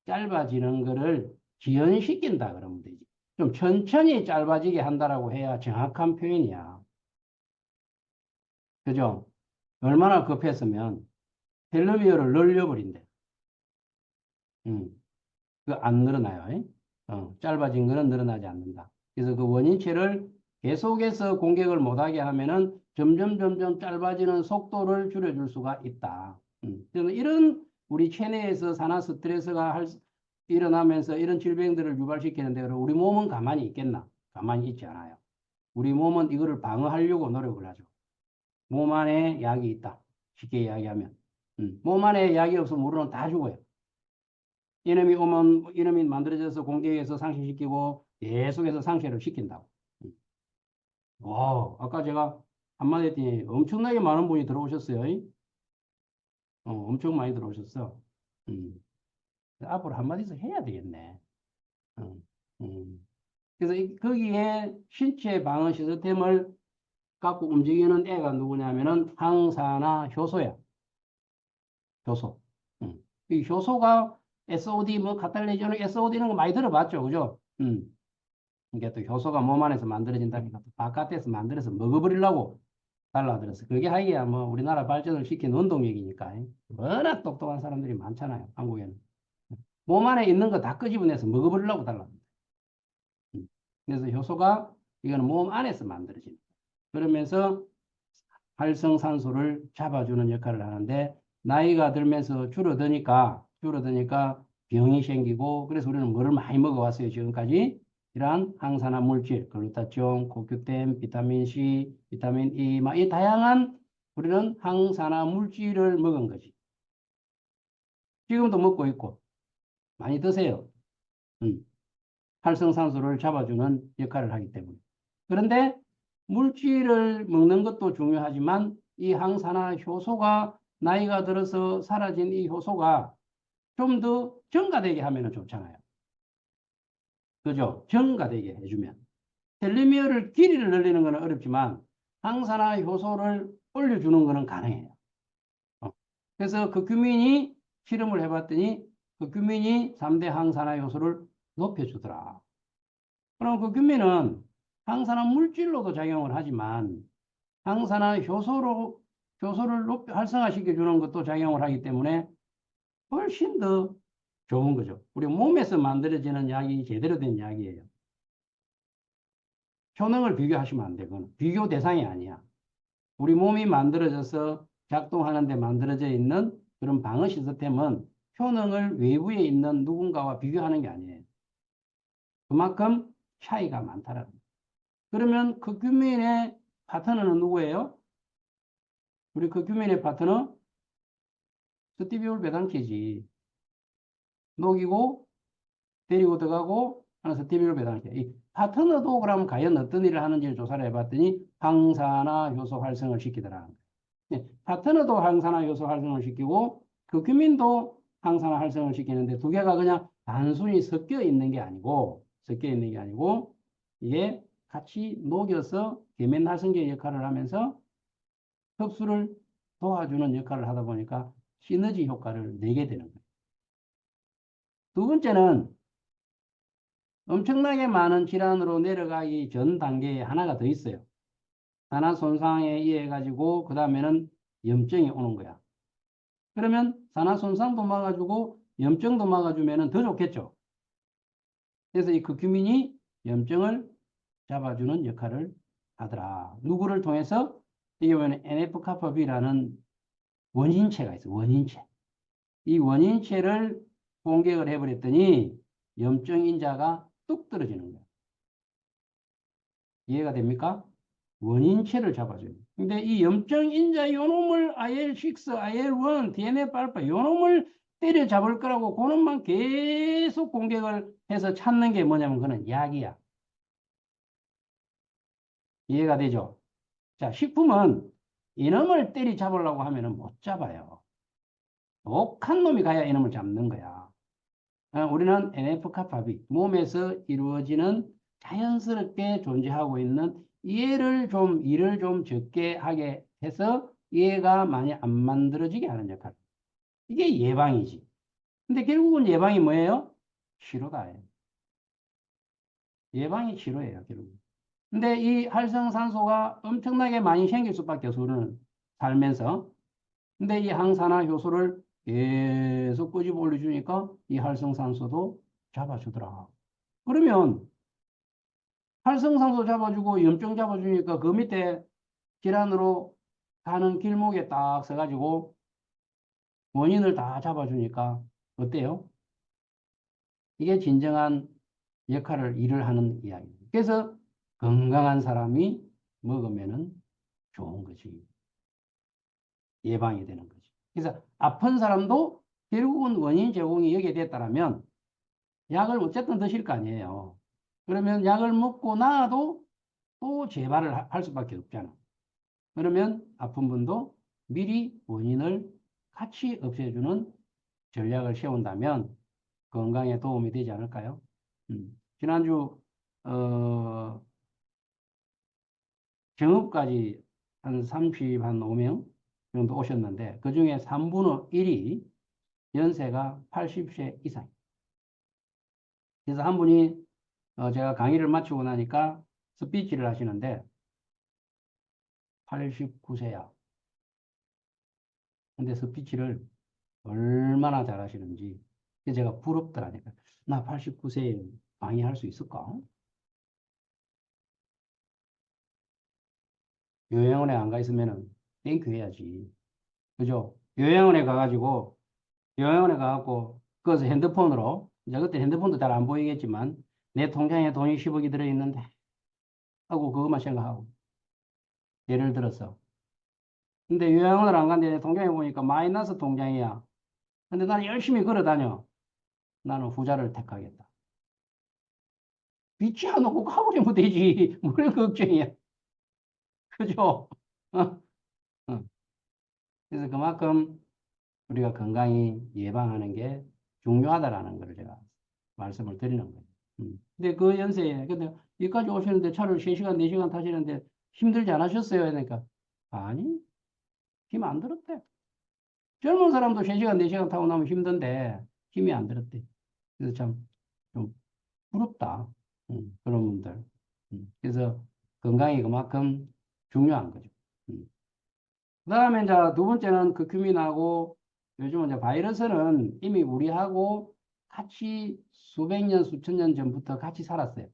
짧아지는 거를 지연시킨다 그러면 되지. 좀 천천히 짧아지게 한다라고 해야 정확한 표현이야. 그죠? 얼마나 급했으면 텔레미어를 늘려버린대. 그 안 늘어나요. 짧아진 거는 늘어나지 않는다. 그래서 그 원인체를 계속해서 공격을 못하게 하면은 점점 짧아지는 속도를 줄여줄 수가 있다. 그래서 이런 우리 체내에서 산화 스트레스가 일어나면서 이런 질병들을 유발시키는데 우리 몸은 가만히 있겠나? 가만히 있지 않아요. 우리 몸은 이거를 방어하려고 노력을 하죠. 몸 안에 약이 있다. 쉽게 이야기하면. 몸 안에 약이 없으면 우리는 다 죽어요. 이놈이 오면 이놈이 만들어져서 공격해서 상실시키고 계속해서 상실을 시킨다고. 와, 아까 제가 한마디 했더니 엄청나게 많은 분이 들어오셨어요. 엄청 많이 들어오셨어. 음. 앞으로 한마디씩 해야 되겠네. 음. 음. 그래서 거기에 신체 방어 시스템을 갖고 움직이는 애가 누구냐면은 항산화 효소야. 효소. 이 효소가 SOD 뭐 카탈레이저는 SOD는 거 많이 들어봤죠, 그죠? 이게 또 효소가 몸 안에서 만들어진다니까 또 바깥에서 만들어서 먹어버리려고 달라들었어. 그게 하기야 뭐 우리나라 발전을 시킨 원동력이니까. 워낙 똑똑한 사람들이 많잖아요, 한국에는. 몸 안에 있는 거 다 끄집어내서 먹어버리려고 달라든다. 그래서 효소가 이거는 몸 안에서 만들어진다. 그러면서 활성산소를 잡아주는 역할을 하는데 나이가 들면서 줄어드니까 병이 생기고 그래서 우리는 뭐를 많이 먹어왔어요 지금까지 이러한 항산화 물질 글루타치온, 코큐텐, 비타민 C, 비타민 E 막 이 다양한 우리는 항산화 물질을 먹은 거지. 지금도 먹고 있고 많이 드세요. 활성산소를 잡아주는 역할을 하기 때문에. 그런데 물질을 먹는 것도 중요하지만 이 항산화 효소가 나이가 들어서 사라진 이 효소가 좀 더 증가되게 하면 좋잖아요. 그죠? 증가되게 해주면. 텔레미어를 길이를 늘리는 것은 어렵지만 항산화 효소를 올려주는 것은 가능해요. 그래서 그 규민이 실험을 해봤더니 그 규민이 3대 항산화 효소를 높여주더라. 그럼 그 규민은 항산화 물질로도 작용을 하지만 항산화 효소를 활성화시켜 주는 것도 작용을 하기 때문에 훨씬 더 좋은 거죠. 우리 몸에서 만들어지는 약이 제대로 된 약이에요. 효능을 비교하시면 안 되고 비교 대상이 아니야. 우리 몸이 만들어져서 작동하는데 만들어져 있는 그런 방어 시스템은 효능을 외부에 있는 누군가와 비교하는 게 아니에요. 그만큼 차이가 많다라는 거예요. 그러면 그 규민의 파트너는 누구예요? 우리 그 규민의 파트너 스티비올 배당체지. 녹이고 데리고 들어가고 하는 스티비올 배당체. 이 파트너도 그럼 과연 어떤 일을 하는지를 조사를 해봤더니 항산화 효소 활성을 시키더라. 네, 파트너도 항산화 효소 활성을 시키고 그 규민도 항산화 활성을 시키는데 두 개가 그냥 단순히 섞여 있는 게 아니고 이게 같이 녹여서 계면 활성제 역할을 하면서 흡수를 도와주는 역할을 하다 보니까 시너지 효과를 내게 되는 거예요. 두 번째는 엄청나게 많은 질환으로 내려가기 전 단계에 하나가 더 있어요. 산화 손상에 의해 가지고 그 다음에는 염증이 오는 거야. 그러면 산화 손상도 막아주고 염증도 막아주면 더 좋겠죠. 그래서 이 curcumin이 염증을 잡아주는 역할을 하더라. 누구를 통해서? 이게 뭐냐면 NF-kappaB라는 원인체가 있어. 원인체. 이 원인체를 공격을 해버렸더니 염증 인자가 뚝 떨어지는 거야. 이해가 됩니까? 원인체를 잡아줘요. 근데 이 염증 인자 요놈을 IL-6, IL-1, TNF-알파 요놈을 때려잡을 거라고 그놈만 계속 공격을 해서 찾는 게 뭐냐면 그는 약이야. 이해가 되죠? 자, 식품은 이놈을 때려잡으려고 하면 못 잡아요. 독한 놈이 가야 이놈을 잡는 거야. 우리는 NF-kappa B, 몸에서 이루어지는 자연스럽게 존재하고 있는 일을 좀 적게 하게 해서 얘가 많이 안 만들어지게 하는 역할. 이게 예방이지. 근데 결국은 예방이 뭐예요? 치료다. 예방이 치료예요, 결국. 근데 이 활성산소가 엄청나게 많이 생길 수밖에 없어, 우리는 살면서. 근데 이 항산화 효소를 계속 끄집어 올려주니까 이 활성산소도 잡아주더라. 그러면 활성산소 잡아주고 염증 잡아주니까 그 밑에 질환으로 가는 길목에 딱 서가지고 원인을 다 잡아주니까 어때요? 이게 진정한 일을 하는 이야기입니다. 그래서 건강한 사람이 먹으면은 좋은 거지. 예방이 되는 거지. 그래서 아픈 사람도 결국은 원인 제공이 여기에 됐다라면 약을 어쨌든 드실 거 아니에요. 그러면 약을 먹고 나도 또 재발을 할 수밖에 없잖아. 그러면 아픈 분도 미리 원인을 같이 없애주는 전략을 세운다면 건강에 도움이 되지 않을까요? 지난주 정읍까지 한 35명 정도 오셨는데 그중에 3분의 1이 연세가 80세 이상. 그래서 한 분이 제가 강의를 마치고 나니까 스피치를 하시는데 89세야. 근데 스피치를 얼마나 잘하시는지 제가 부럽더라니까. 나 89세에 강의할 수 있을까? 요양원에 안 가 있으면은 땡큐 해야지. 그죠? 요양원에 가갖고 거기서 핸드폰으로 이제 그때 핸드폰도 잘 안 보이겠지만 내 통장에 돈이 10억이 들어있는데 하고 그것만 생각하고 예를 들어서 근데 요양원을 안 갔는데 내 통장에 보니까 마이너스 통장이야. 근데 나는 열심히 걸어 다녀. 나는 후자를 택하겠다. 믿지 않고 가버리면 되지. 뭘 걱정이야. 그죠? 어? 어. 그래서 그만큼 우리가 건강히 예방하는 게 중요하다라는 걸 제가 말씀을 드리는 거예요. 근데 그 연세에, 근데 여기까지 오시는데 차를 3시간, 4시간 타시는데 힘들지 않으셨어요? 그러니까, 아니, 힘 안 들었대. 젊은 사람도 3시간, 4시간 타고 나면 힘든데 힘이 안 들었대. 그래서 참 좀 부럽다. 그런 분들. 그래서 건강이 그만큼 중요한 거죠. 그 다음에 이제 두 번째는 극큐민하고 요즘은 이제 바이러스는 이미 우리하고 같이 수백 년, 수천 년 전부터 같이 살았어요.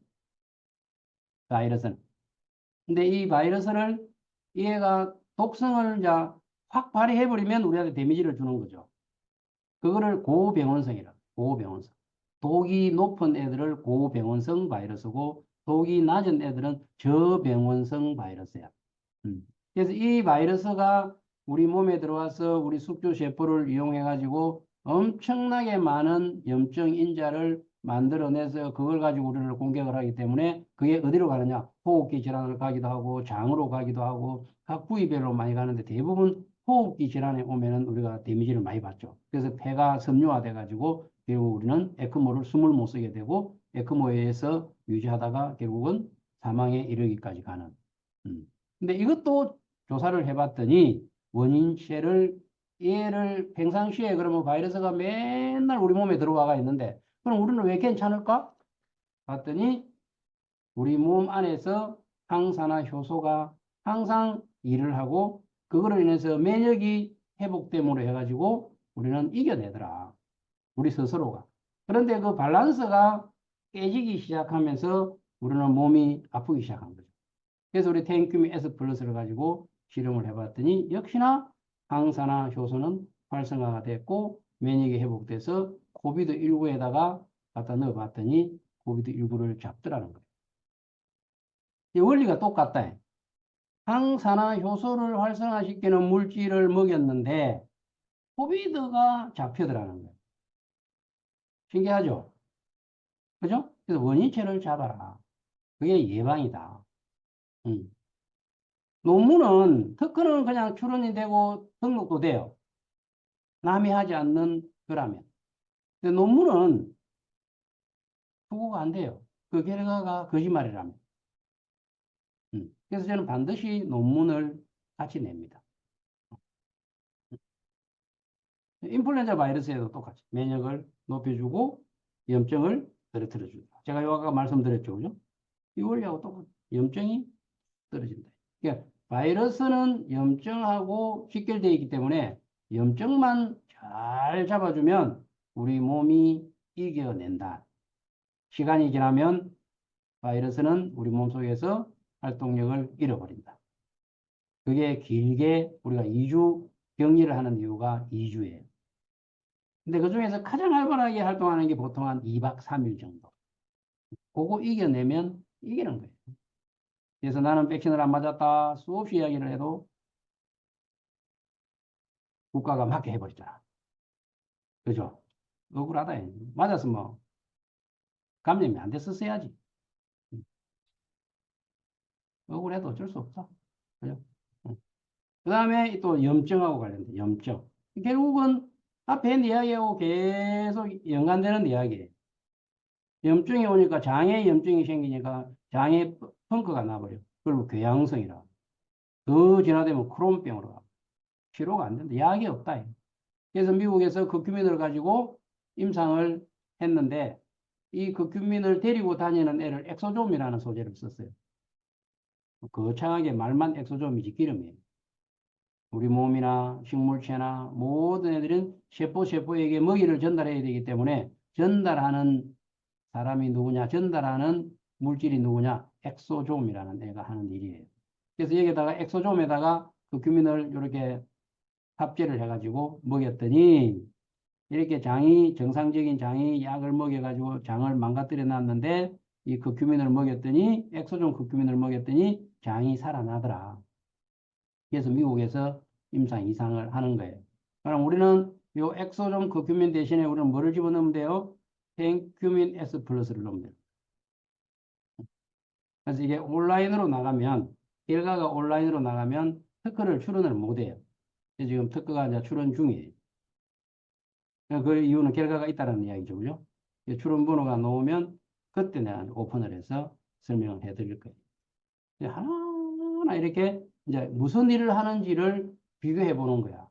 바이러스는. 근데 이 바이러스를 얘가 독성을 이제 확 발휘해버리면 우리한테 데미지를 주는 거죠. 그거를 고병원성이라. 고병원성. 독이 높은 애들을 고병원성 바이러스고 독이 낮은 애들은 저병원성 바이러스야. 그래서 이 바이러스가 우리 몸에 들어와서 우리 숙주 세포를 이용해 가지고 엄청나게 많은 염증 인자를 만들어내서 그걸 가지고 우리를 공격을 하기 때문에 그게 어디로 가느냐? 호흡기 질환을 가기도 하고 장으로 가기도 하고 각 부위별로 많이 가는데 대부분 호흡기 질환에 오면은 우리가 데미지를 많이 받죠. 그래서 폐가 섬유화돼 가지고 결국 우리는 에크모를 숨을 못 쉬게 되고 에크모에 의해서 유지하다가 결국은 사망에 이르기까지 가는. 근데 이것도 조사를 해봤더니 원인체를 얘를 평상시에 그러면 바이러스가 맨날 우리 몸에 들어와가 있는데 그럼 우리는 왜 괜찮을까? 봤더니 우리 몸 안에서 항산화 효소가 항상 일을 하고 그거로 인해서免疫이 회복됨으로 해가지고 우리는 이겨내더라. 우리 스스로가. 그런데 그 밸런스가 깨지기 시작하면서 우리는 몸이 아프기 시작한 거죠. 그래서 우리 테인큐미 S 플러스를 가지고 실험을 해봤더니 역시나 항산화 효소는 활성화가 됐고免疫이 회복돼서 코비드19에다가 갖다 넣어봤더니 코비드19를 잡더라는 거예요. 이 원리가 똑같다. 항산화 효소를 활성화시키는 물질을 먹였는데 코비드가 잡혀더라는 거예요. 신기하죠? 그죠? 그래서 원인체를 잡아라. 그게 예방이다. 음. 논문은 특허는 그냥 출원이 되고 등록도 돼요. 남이 하지 않는 거라면. 근데 논문은 수고가 안 돼요. 그 결과가 거짓말이라면. 그래서 저는 반드시 논문을 같이 냅니다. 인플루엔자 바이러스에도 똑같이 면역을 높여주고 염증을 떨어뜨려준다. 제가 아까 말씀드렸죠, 그죠? 이 원리하고 똑같이 염증이 떨어진다. 그러니까 바이러스는 염증하고 직결되어 있기 때문에 염증만 잘 잡아주면 우리 몸이 이겨낸다. 시간이 지나면 바이러스는 우리 몸속에서 활동력을 잃어버린다. 그게 길게 우리가 2주 격리를 하는 이유가 2주예요. 근데 그 중에서 가장 활발하게 활동하는 게 보통 한 2박 3일 정도. 그거 이겨내면 이기는 거예요. 그래서 나는 백신을 안 맞았다 수없이 이야기를 해도 국가가 맞게 해버리잖아. 그죠? 억울하다. 맞았으면 뭐 감염이 안 됐었어야지. 억울해도 어쩔 수 없어. 그죠? 그 다음에 또 염증하고 관련된 염증. 결국은 앞에 했는 이야기하고 계속 연관되는 이야기예요. 염증이 오니까 장에 염증이 생기니까 장에 펑크가 나버려. 그리고 궤양성이라. 더 진화되면 크론병으로 가. 치료가 안 된다. 약이 없다. 그래서 미국에서 극큐민을 가지고 임상을 했는데 이 극큐민을 데리고 다니는 애를 엑소좀이라는 소재를 썼어요. 거창하게 말만 엑소좀이지 기름이에요. 우리 몸이나 식물체나 모든 애들은 세포에게 먹이를 전달해야 되기 때문에 전달하는 사람이 누구냐, 전달하는 물질이 누구냐, 엑소좀이라는 애가 하는 일이에요. 그래서 여기다가 엑소좀에다가 그 규민을 이렇게 합제를 해가지고 먹였더니 이렇게 장이 정상적인 장이 약을 먹여가지고 장을 망가뜨려 놨는데 이 극큐민을 먹였더니 엑소좀 극큐민을 먹였더니 장이 살아나더라. 그래서 미국에서 임상 이상을 하는 거예요. 그럼 우리는 요 엑소좀 극큐민 대신에 우리는 뭐를 집어넣으면 돼요? 펜큐민 S 플러스를 넣으면 돼요. 그래서 이게 온라인으로 나가면 결과가 온라인으로 나가면 특허를 출원을 못해요. 지금 특허가 이제 출원 중이에요. 그 이유는 결과가 있다는 이야기죠, 그죠? 출원 번호가 나오면 그때 내가 오픈을 해서 설명을 해드릴 거예요. 하나하나 이렇게 이제 무슨 일을 하는지를 비교해 보는 거야.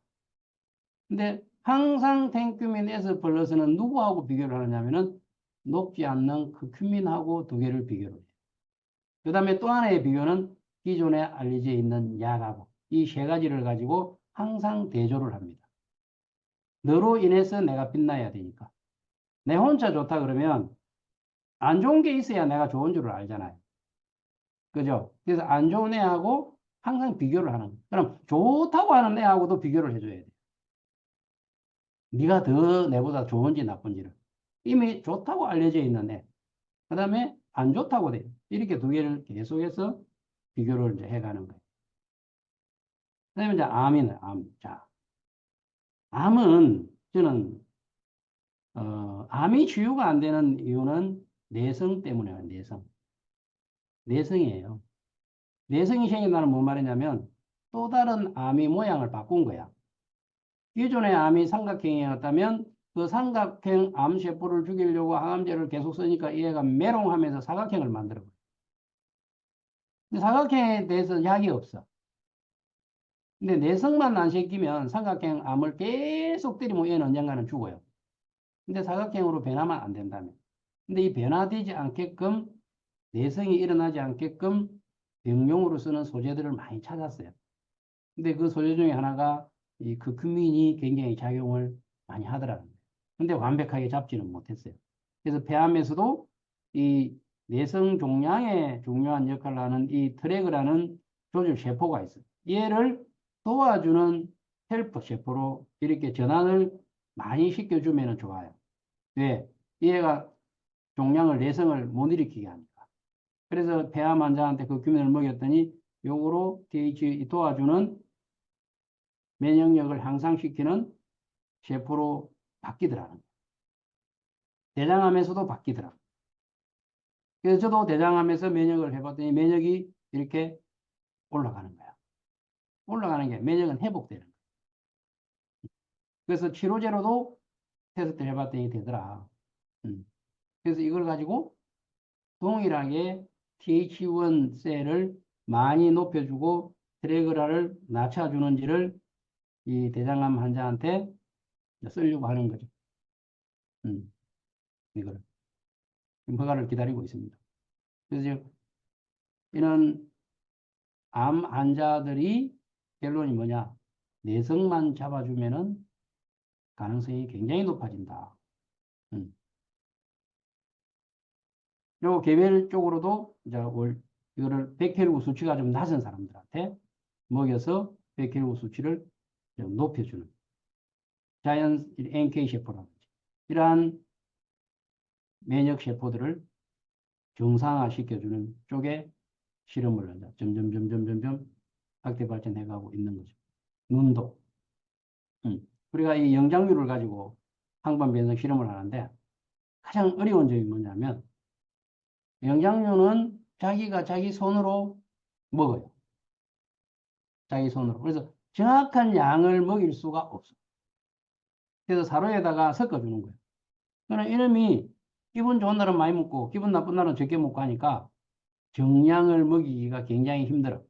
근데 항상 탱큐민 S 플러스는 누구하고 비교를 하느냐면은 녹지 않는 그 큐민하고 두 개를 비교를 해요. 그 다음에 또 하나의 비교는 기존에 알려져 있는 약하고 이 세 가지를 가지고 항상 대조를 합니다. 너로 인해서 내가 빛나야 되니까. 내 혼자 좋다 그러면 안 좋은 게 있어야 내가 좋은 줄을 알잖아요. 그죠? 그래서 안 좋은 애하고 항상 비교를 하는 거예요. 그럼 좋다고 하는 애하고도 비교를 해줘야 돼. 네가 더 내보다 좋은지 나쁜지를. 이미 좋다고 알려져 있는 애. 그 다음에 안 좋다고 돼요. 이렇게 두 개를 계속해서 비교를 이제 해가는 거예요. 그 다음에 이제 암이네, 암. 자, 암은 저는, 암이 치유가 안 되는 이유는 내성 때문에요, 내성. 내성이에요. 내성이 생긴다는 뭔 말이냐면 또 다른 암이 모양을 바꾼 거야. 기존의 암이 삼각형이었다면 그 삼각형 암세포를 죽이려고 항암제를 계속 쓰니까 얘가 메롱하면서 사각형을 만들어버려. 근데 사각형에 대해서 약이 없어. 근데 내성만 안 생기면 삼각형 암을 계속 때리면 얘는 언젠가는 죽어요. 근데 사각형으로 변하면 안 된다면. 근데 이 변화되지 않게끔 내성이 일어나지 않게끔 병용으로 쓰는 소재들을 많이 찾았어요. 근데 그 소재 중에 하나가 이 크크민이 굉장히 작용을 많이 하더라고요. 근데 완벽하게 잡지는 못했어요. 그래서 폐암에서도 이 내성 종양에 중요한 역할을 하는 이 트래그라는 조절 세포가 있어요. 얘를 도와주는 헬퍼 세포로 이렇게 전환을 많이 시켜주면 좋아요. 왜? 얘가 종양을 내성을 못 일으키게 하니까. 그래서 폐암 환자한테 그 규민을 먹였더니 요거로 TH 도와주는 면역력을 향상시키는 세포로 바뀌더라는 거예요. 대장암에서도 바뀌더라고요. 그래서 저도 대장암에서 면역을 해봤더니 면역이 이렇게 올라가는 거야. 올라가는 게 면역은 회복되는 거야. 그래서 치료제로도 테스트를 해봤더니 되더라. 그래서 이걸 가지고 동일하게 TH1 셀을 많이 높여주고 트래그라를 낮춰주는지를 이 대장암 환자한테 쓰려고 하는 거죠. 이거를. 지금 허가를 기다리고 있습니다. 그래서 이런 암 환자들이 결론이 뭐냐? 내성만 잡아주면은 가능성이 굉장히 높아진다. 그리고 개별적으로도 이제 이거를 백혈구 수치가 좀 낮은 사람들한테 먹여서 백혈구 수치를 좀 높여주는 자연 NK 세포라든지 이러한 면역 세포들을 정상화시켜주는 쪽에 실험을 이제 점점 확대 발전해가고 있는 거죠. 눈도. 우리가 이 영장류를 가지고 항반 변성 실험을 하는데 가장 어려운 점이 뭐냐면 영장류는 자기가 자기 손으로 먹어요. 자기 손으로. 그래서 정확한 양을 먹일 수가 없어. 그래서 사료에다가 섞어주는 거예요. 그러나 이놈이 기분 좋은 날은 많이 먹고 기분 나쁜 날은 적게 먹고 하니까 정량을 먹이기가 굉장히 힘들어.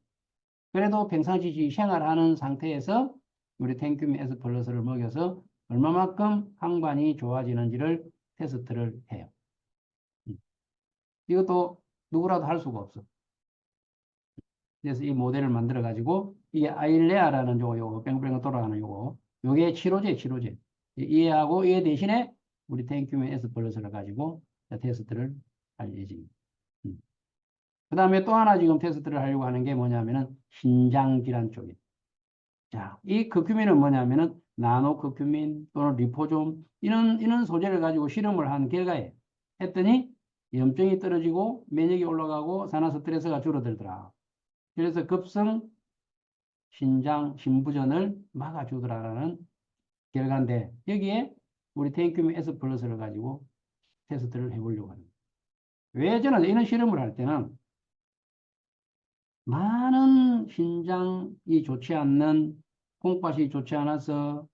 그래도 평상시 생활하는 상태에서 우리 탱큐민 S 플러스를 먹여서 얼마만큼 항반이 좋아지는지를 테스트를 해요. 이것도 누구라도 할 수가 없어. 그래서 이 모델을 만들어 가지고 이게 아일레아라는 요거 뺑뺑 돌아가는 요게 치료제. 이해하고 이 대신에 우리 탱큐민 S 플러스를 가지고 테스트를 할 예정입니다. 그 다음에 또 하나 지금 테스트를 하려고 하는 게 뭐냐면은 신장질환 쪽에. 자, 이 커큐민은 뭐냐면은 나노 커큐민 또는 리포솜 이런 소재를 가지고 실험을 한 결과에 했더니 염증이 떨어지고 면역이 올라가고 산화 스트레스가 줄어들더라. 그래서 급성 신장 신부전을 막아주더라라는 결과인데 여기에 우리 탱큐민 S 플러스를 가지고 테스트를 해보려고 합니다. 왜 저는 이런 실험을 할 때는 많은 신장이 좋지 않는 콩팥이 좋지 않아서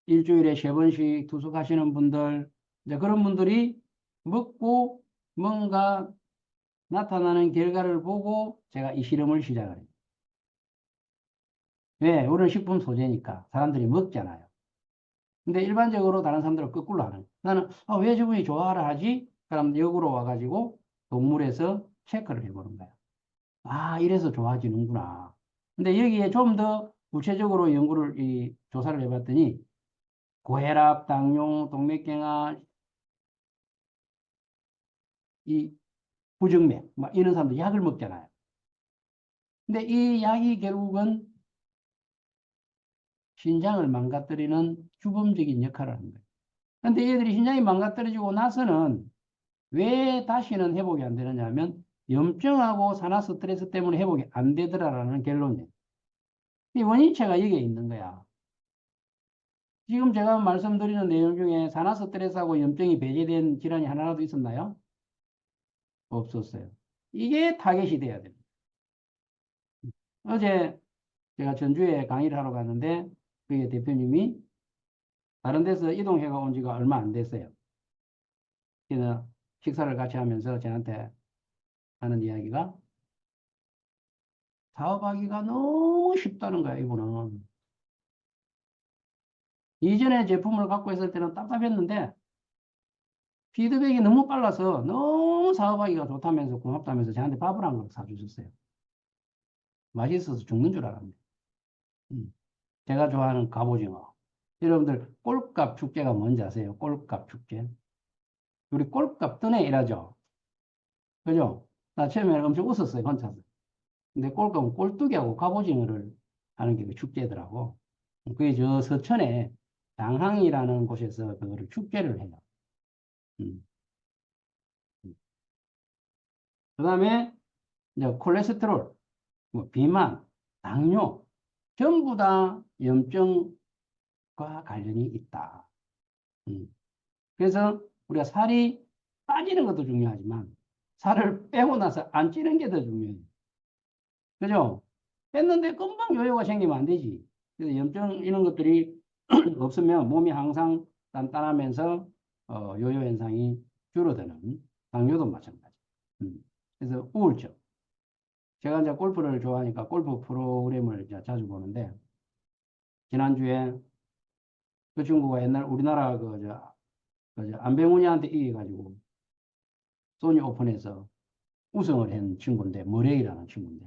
일주일에 3번씩 투석하시는 분들 이제 그런 분들이 먹고 뭔가 나타나는 결과를 보고 제가 이 실험을 시작을 해요. 왜? 우리는 식품 소재니까 사람들이 먹잖아요. 근데 일반적으로 다른 사람들은 거꾸로 하는 거예요. 나는 왜 저분이 좋아하라 하지? 그럼 역으로 와가지고 동물에서 체크를 해보는 거야. 이래서 좋아지는구나. 근데 여기에 좀 더 구체적으로 조사를 해봤더니 고혈압, 당뇨, 동맥경화, 이 부정맥 막 이런 사람들 약을 먹잖아요. 근데 이 약이 결국은 신장을 망가뜨리는 주범적인 역할을 하는 거예요. 근데 얘들이 신장이 망가뜨려지고 나서는 왜 다시는 회복이 안 되느냐 하면 염증하고 산화 스트레스 때문에 회복이 안 되더라라는 결론이에요. 이 원인체가 여기에 있는 거야. 지금 제가 말씀드리는 내용 중에 산화 스트레스하고 염증이 배제된 질환이 하나라도 있었나요? 없었어요. 이게 타겟이 돼야 됩니다. 어제 제가 전주에 강의를 하러 갔는데 그게 대표님이 다른 데서 이동해가 온 지가 얼마 안 됐어요. 그래서 식사를 같이 하면서 저한테 하는 이야기가 사업하기가 너무 쉽다는 거야, 이분은. 이전에 제품을 갖고 있을 때는 답답했는데 피드백이 너무 빨라서 너무 사업하기가 좋다면서 고맙다면서 저한테 밥을 한 그릇 사주셨어요. 맛있어서 죽는 줄 알았네. 제가 좋아하는 갑오징어. 여러분들 꼴값 축제가 뭔지 아세요? 꼴값 축제. 우리 꼴값 뜨네 이러죠. 그죠? 나 처음에는 엄청 웃었어요, 혼자서. 근데 꼴값은 꼴뚜기하고 갑오징어를 하는 게 그 축제더라고. 그게 저 서천에 장항이라는 곳에서 그거를 축제를 해요. 음. 그 다음에 이제 콜레스테롤, 뭐 비만, 당뇨, 전부 다 염증과 관련이 있다. 그래서 우리가 살이 빠지는 것도 중요하지만 살을 빼고 나서 안 찌는 게 더 중요해요. 그죠? 뺐는데 금방 요요가 생기면 안 되지. 그래서 염증 이런 것들이 없으면 몸이 항상 단단하면서 요요 현상이 줄어드는 당뇨도 마찬가지. 그래서 우울증. 제가 이제 골프를 좋아하니까 골프 프로그램을 이제 자주 보는데, 지난주에 그 친구가 옛날 우리나라 저 안병훈이한테 이겨가지고 소니 오픈에서 우승을 한 친구인데, 머레이라는 친구인데,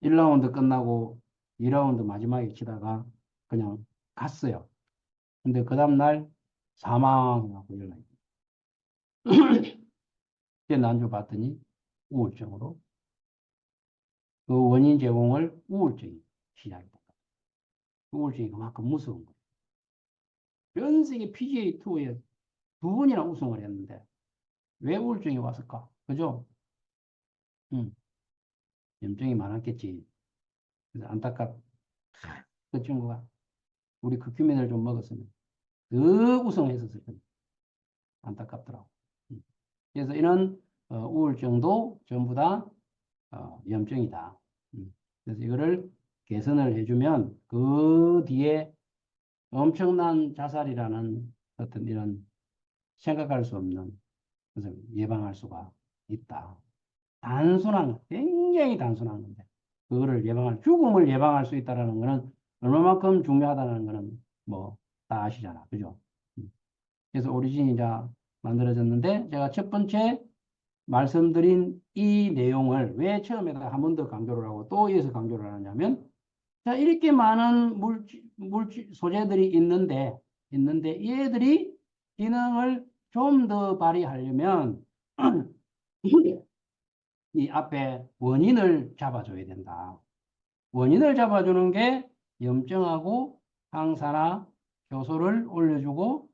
1라운드 끝나고 2라운드 마지막에 치다가 그냥 갔어요. 근데 그 다음날 사망하고 연락이. 그때 난주 봤더니 우울증으로, 그 원인 제공을 우울증이 시작이 됐다. 우울증이 그만큼 무서운 거예요. 전 세계 PGA 투어에 2번이나 우승을 했는데 왜 우울증이 왔을까? 그죠? 음, 염증이 많았겠지. 그래서 그 친구가 우리 극큐민을 좀 먹었으면 더 우승했었을 텐데 안타깝더라고. 그래서 이런 우울증도 전부 다 염증이다. 그래서 이거를 개선을 해주면 그 뒤에 엄청난 자살이라는 어떤 이런 생각할 수 없는 것을 예방할 수가 있다. 굉장히 단순한 건데, 죽음을 예방할 수 있다는 것은 얼마만큼 중요하다는 것은 뭐, 다 아시잖아. 그죠? 그래서 오리진이 자 만들어졌는데, 제가 첫 번째 말씀드린 이 내용을 왜 처음에다 한 번 더 강조를 하고 또 이어서 강조를 하냐면, 자, 이렇게 많은 소재들이 있는데 얘들이 기능을 좀 더 발휘하려면 이 앞에 원인을 잡아줘야 된다. 원인을 잡아주는 게 염증하고 항산화 효소를 올려주고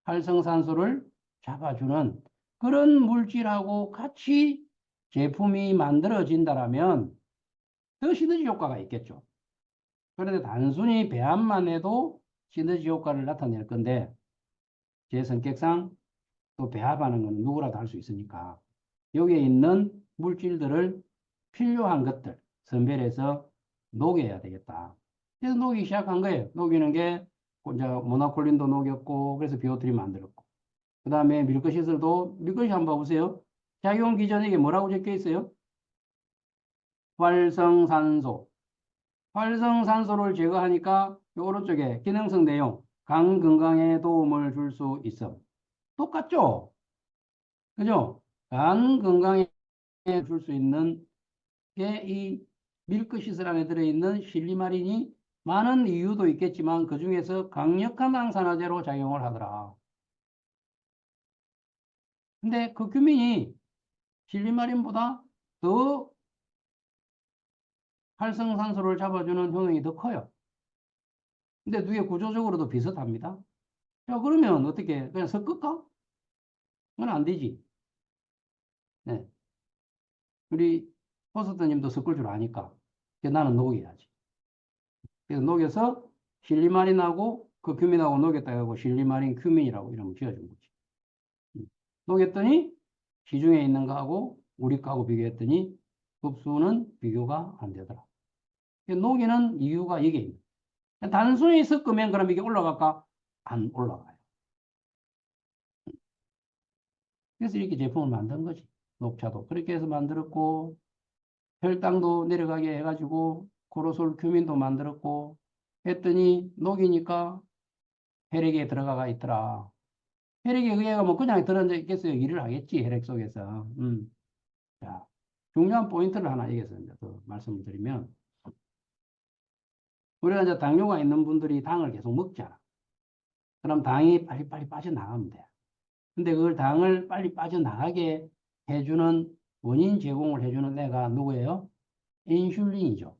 활성산소를 잡아주는 그런 물질하고 같이 제품이 만들어진다라면 더 시너지 효과가 있겠죠. 그런데 단순히 배합만 해도 시너지 효과를 나타낼 건데, 제 성격상 또 배합하는 건 누구라도 할 수 있으니까 여기에 있는 물질들을 필요한 것들 선별해서 녹여야 되겠다. 그래서 녹이기 시작한 거예요. 녹이는 게 이제 모나콜린도 녹였고, 그래서 비오트리 만들었고, 그 다음에 밀크시슬도 한번 봐보세요. 작용 기전에 이게 뭐라고 적혀 있어요? 활성산소. 활성산소를 제거하니까 이 오른쪽에 기능성 내용, 간 건강에 도움을 줄 수 있어. 똑같죠? 그죠? 간 건강에 줄 수 있는 게 이 밀크시슬 안에 들어있는 실리마린이 많은 이유도 있겠지만 그 중에서 강력한 항산화제로 작용을 하더라. 근데 그 규민이 실리마린보다 더 활성산소를 잡아주는 효능이 더 커요. 근데 두개 구조적으로도 비슷합니다. 자, 그러면 어떻게, 그냥 섞을까? 그건 안 되지. 네. 우리 호스트님도 섞을 줄 아니까. 나는 녹여야지. 그래서 녹여서 실리마린하고 그 규민하고 녹였다 하고 실리마린 규민이라고 이름을 지어준 거지. 녹였더니 시중에 있는 거하고 우리 거하고 비교했더니 흡수는 비교가 안 되더라. 녹이는 이유가 이게 있는. 단순히 섞으면 그럼 이게 올라갈까? 안 올라가요. 그래서 이렇게 제품을 만든 거지. 녹차도 그렇게 해서 만들었고, 혈당도 내려가게 해가지고 코로솔 규민도 만들었고 했더니 녹이니까 혈액에 들어가가 있더라. 혈액에 의해가 뭐 그냥 들어앉아 있겠어요. 일을 하겠지, 혈액 속에서. 자, 중요한 포인트를 하나 여기서 이제 더 말씀을 드리면, 우리가 이제 당뇨가 있는 분들이 당을 계속 먹잖아. 그럼 당이 빨리빨리 빠져나가면 돼. 근데 그걸 당을 빨리 빠져나가게 해주는 원인 제공을 해주는 애가 누구예요? 인슐린이죠.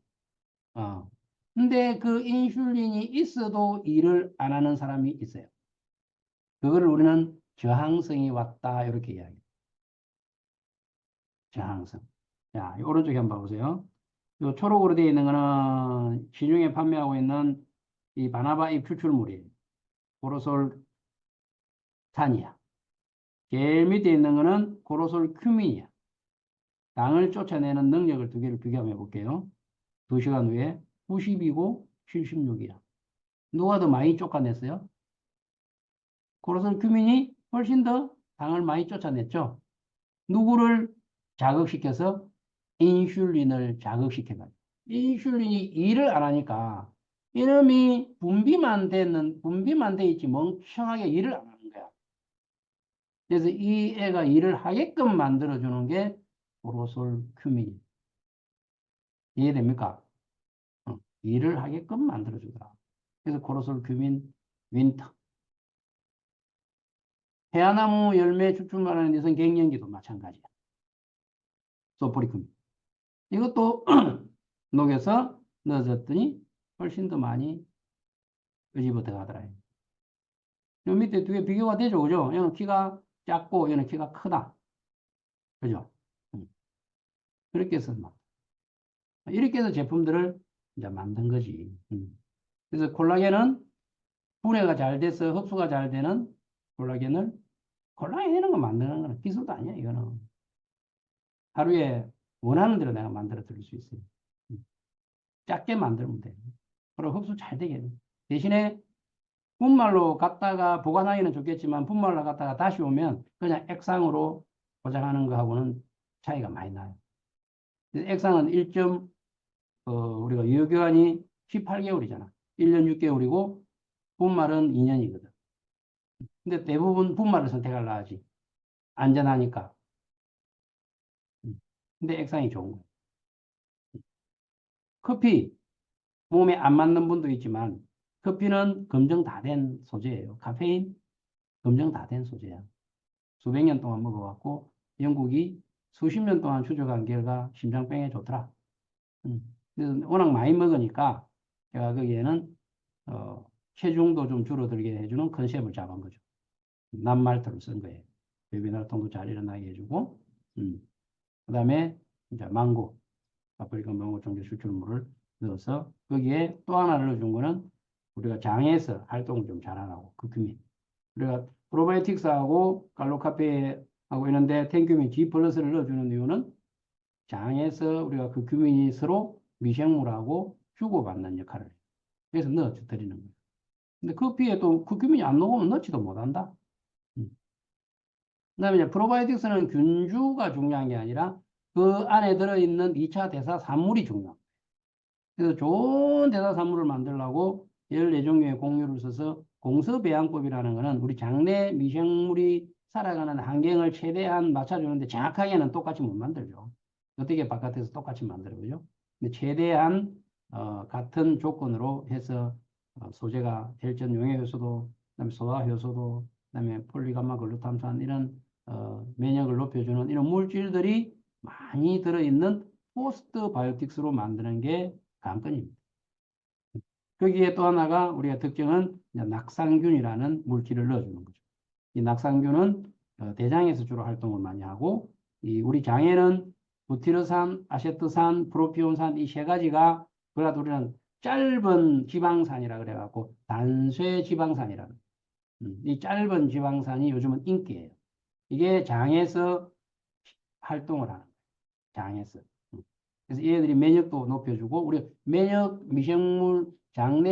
어. 근데 그 인슐린이 있어도 일을 안 하는 사람이 있어요. 그거를 우리는 저항성이 왔다, 이렇게 이야기해요. 저항성. 자, 이 오른쪽에 한번 봐보세요. 이 초록으로 되어 있는 거는 시중에 판매하고 있는 이 바나바 잎 추출물이에요. 고로솔 산이야. 제일 밑에 있는 거는 고로솔 큐민이야. 당을 쫓아내는 능력을 두 개를 비교해 볼게요. 2시간 후에 90이고 76이야. 누가 더 많이 쫓아냈어요? 고로솔 큐민이 훨씬 더 당을 많이 쫓아냈죠. 누구를 자극시켜서 인슐린을 자극시켜가지고 인슐린이 일을 안 하니까 이놈이 분비만 돼 있지 멍청하게 일을 안 하는 거야. 그래서 이 애가 일을 하게끔 만들어주는 게 코로솔큐민이. 이해됩니까? 일을 하게끔 만들어주더라. 그래서 코로솔큐민 윈터. 해아나무 열매 추출만하는 데서는 갱년기도 마찬가지야. 소포리큐민. 이것도 녹여서 넣어줬더니 훨씬 더 많이 끄집어 들어가더라. 요 밑에 두 개 비교가 되죠, 그죠? 얘는 키가 작고 얘는 키가 크다. 그죠? 그렇게 해서 이렇게 해서 제품들을 이제 만든 거지. 그래서 콜라겐은 분해가 잘 돼서 흡수가 잘 되는 콜라겐 이런 거 만드는 거는 기술도 아니야, 이거는. 하루에 원하는 대로 내가 만들어 드릴 수 있어요. 작게 만들면 돼. 그리고 흡수 잘 되게. 대신에 분말로 갖다가 보관하기는 좋겠지만 분말로 갖다가 다시 오면 그냥 액상으로 포장하는 거하고는 차이가 많이 나요. 액상은 우리가 유효기간이 18개월이잖아. 1년 6개월이고 분말은 2년이거든. 근데 대부분 분말을 선택하려 하지. 안전하니까. 근데 액상이 좋은 거야. 커피, 몸에 안 맞는 분도 있지만 커피는 검증 다 된 소재예요. 카페인 검증 다 된 소재야. 수백 년 동안 먹어왔고 영국이 수십 년 동안 추적한 결과 심장병에 좋더라. 그래서 워낙 많이 먹으니까 제가 거기에는 체중도 좀 줄어들게 해주는 컨셉을 잡은 거죠. 낱말투를 쓴 거예요. 배변활동도 잘 일어나게 해주고, 그 다음에 이제 망고, 파프리카 망고 종류 추출물을 넣어서 거기에 또 하나 넣어준 거는 우리가 장에서 활동을 좀 잘하라고 curcumin. 우리가 프로바이오틱스하고 갈로카페하고 이런데 텐큐민 G 플러스를 넣어주는 이유는 장에서 우리가 curcumin이 서로 미생물하고 주고받는 역할을 해요. 그래서 넣어드리는 거예요. 근데 커피에 또 curcumin이 안 녹으면 넣지도 못한다. 그다음에 이제 프로바이오틱스는 균주가 중요한 게 아니라 그 안에 들어있는 2차 대사 산물이 중요합니다. 그래서 좋은 대사 산물을 만들려고 14종류의 공유를 써서 공서배양법이라는 것은 우리 장내 미생물이 살아가는 환경을 최대한 맞춰주는데 정확하게는 똑같이 못 만들죠. 어떻게 바깥에서 똑같이 만들어요? 근데 최대한 같은 조건으로 해서 소재가 혈전 용해 효소도, 그다음에 소화 효소도, 그다음에 폴리감마 글루탐산 이런 면역을 높여주는 이런 물질들이 많이 들어있는 포스트 바이오틱스로 만드는 게 관건입니다. 거기에 또 하나가 우리가 특징은 낙상균이라는 물질을 넣어주는 거죠. 이 낙상균은 대장에서 주로 활동을 많이 하고 우리 장에는 부티르산, 아세트산, 프로피온산 이 세 가지가 그래도 우리는 짧은 지방산이라 그래갖고 단쇄 지방산이라는 이 짧은 지방산이 요즘은 인기예요. 이게 장에서 활동을 하는 거예요. 장에서. 그래서 얘들이 면역도 높여주고 우리 미생물 장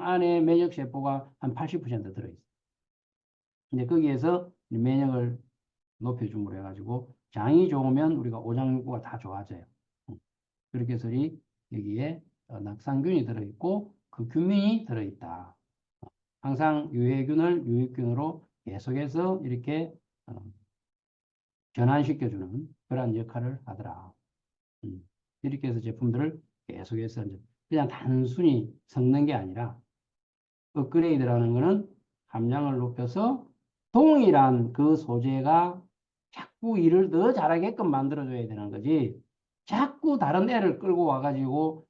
안에 면역 세포가 한 80% 들어있어요. 근데 거기에서 면역을 높여줌으로 해가지고 장이 좋으면 우리가 오장육부가 다 좋아져요. 그렇게 해서 여기에 낙상균이 들어있고 그 균민이 들어있다. 항상 유해균을 유익균으로 계속해서 이렇게 전환시켜주는 그런 역할을 하더라. 이렇게 해서 제품들을 계속해서 이제 그냥 단순히 섞는 게 아니라 업그레이드라는 것은 함량을 높여서 동일한 그 소재가 자꾸 일을 더 잘하게끔 만들어줘야 되는 거지. 자꾸 다른 애를 끌고 와가지고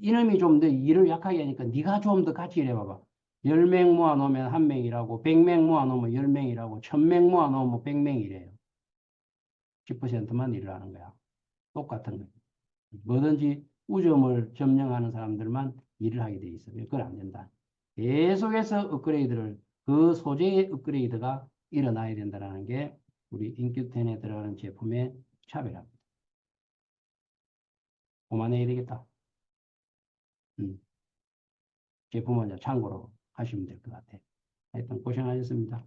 이놈이 좀 더 일을 약하게 하니까 네가 좀 더 같이 일해봐봐. 10명 모아놓으면 1명이라고 100명 모아놓으면 10명이라고 1000명 모아놓으면 100명이래요. 10%만 일을 하는 거야. 똑같은 거야. 뭐든지 우점을 점령하는 사람들만 일을 하게 돼 있어요. 그건 안 된다. 계속해서 업그레이드를 그 소재의 업그레이드가 일어나야 된다는 게 우리 인큐텐에 들어가는 제품의 차별합니다. 그만해야 되겠다. 제품은 참고로 하시면 될 것 같아요. 하여튼 고생하셨습니다.